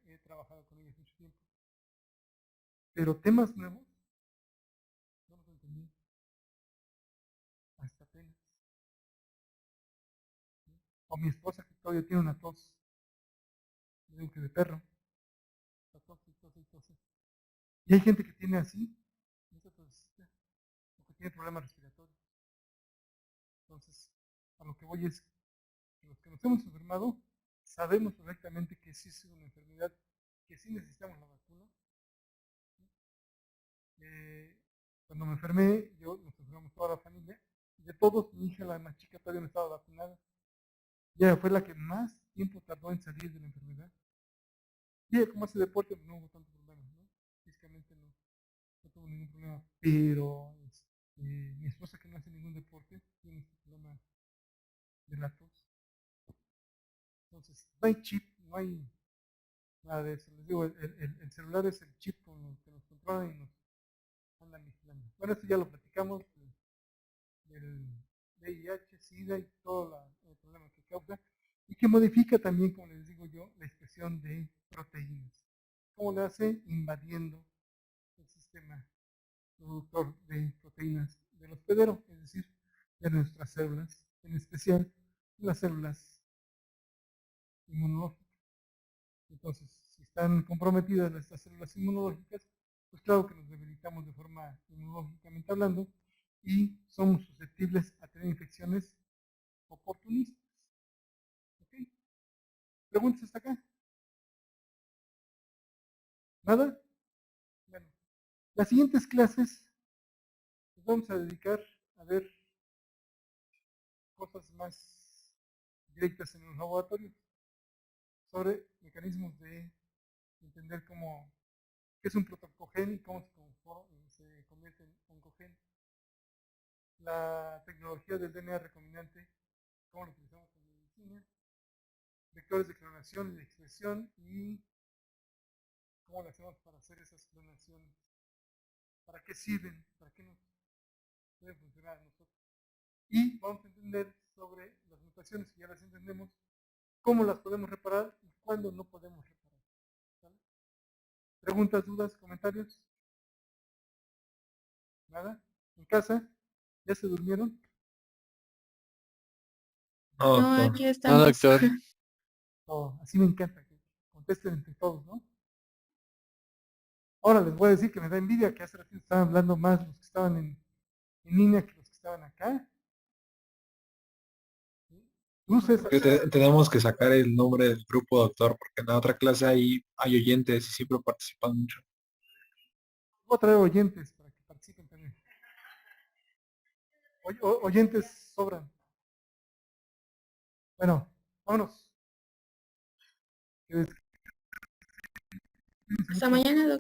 he trabajado con ellas mucho tiempo. Pero temas nuevos, no los entendí. Hasta apenas. O mi esposa que todavía tiene una tos. Le digo que de perro. La tos y tos y tos. Y hay gente que tiene así, esa tosecita, o que tiene problemas respiratorios. Entonces, a lo que voy es que los que nos hemos enfermado sabemos perfectamente que sí es una enfermedad, que sí necesitamos la vacuna. Cuando me enfermé, nos enfermamos toda la familia. De todos, mi hija, la más chica, todavía no estaba vacunada. Ella fue la que más tiempo tardó en salir de la enfermedad. Y ella, como hace deporte, no hubo tanto problema, ¿no? Físicamente no tuvo ningún problema. Pero mi esposa, que no hace ningún deporte, tiene este problema de la tos. Entonces, no hay chip, no hay nada de eso. Les digo, el celular es el chip con el que nos controlan y nos andan vigilando. Bueno, esto ya lo platicamos, del VIH, SIDA y todo el problema que causa, y que modifica también, como les digo yo, la expresión de proteínas. ¿Cómo le hace? Invadiendo el sistema productor de proteínas del hospedero, es decir, de nuestras células, en especial las células inmunológicas. Entonces, si están comprometidas estas células inmunológicas, pues claro que nos debilitamos de forma inmunológicamente hablando y somos susceptibles a tener infecciones oportunistas. ¿Ok? ¿Preguntas hasta acá? ¿Nada? Bueno, las siguientes clases nos vamos a dedicar a ver cosas más directas en los laboratorios sobre mecanismos de entender qué es un protocogen y cómo se convierte en oncogen. La tecnología del DNA recombinante, cómo lo utilizamos en medicina, vectores de clonación y de expresión y cómo lo hacemos para hacer esas clonaciones, para qué sirven, para qué nos pueden funcionar a nosotros. Y vamos a entender sobre las mutaciones que ya las entendemos, cómo las podemos reparar y cuándo no podemos reparar. ¿Vale? ¿Preguntas, dudas, comentarios? ¿Nada? ¿En casa? ¿Ya se durmieron? No, No, doctor. aquí No, estamos. doctor. Oh, así me encanta, que contesten entre todos, ¿no? Ahora les voy a decir que me da envidia que hace ratito estaban hablando más los que estaban en línea que los que estaban acá. Luces, Tenemos que sacar el nombre del grupo, doctor, porque en la otra clase hay oyentes y siempre participan mucho. voy a traer oyentes para que oyentes sobran. Bueno, vámonos. Hasta mañana, doctor.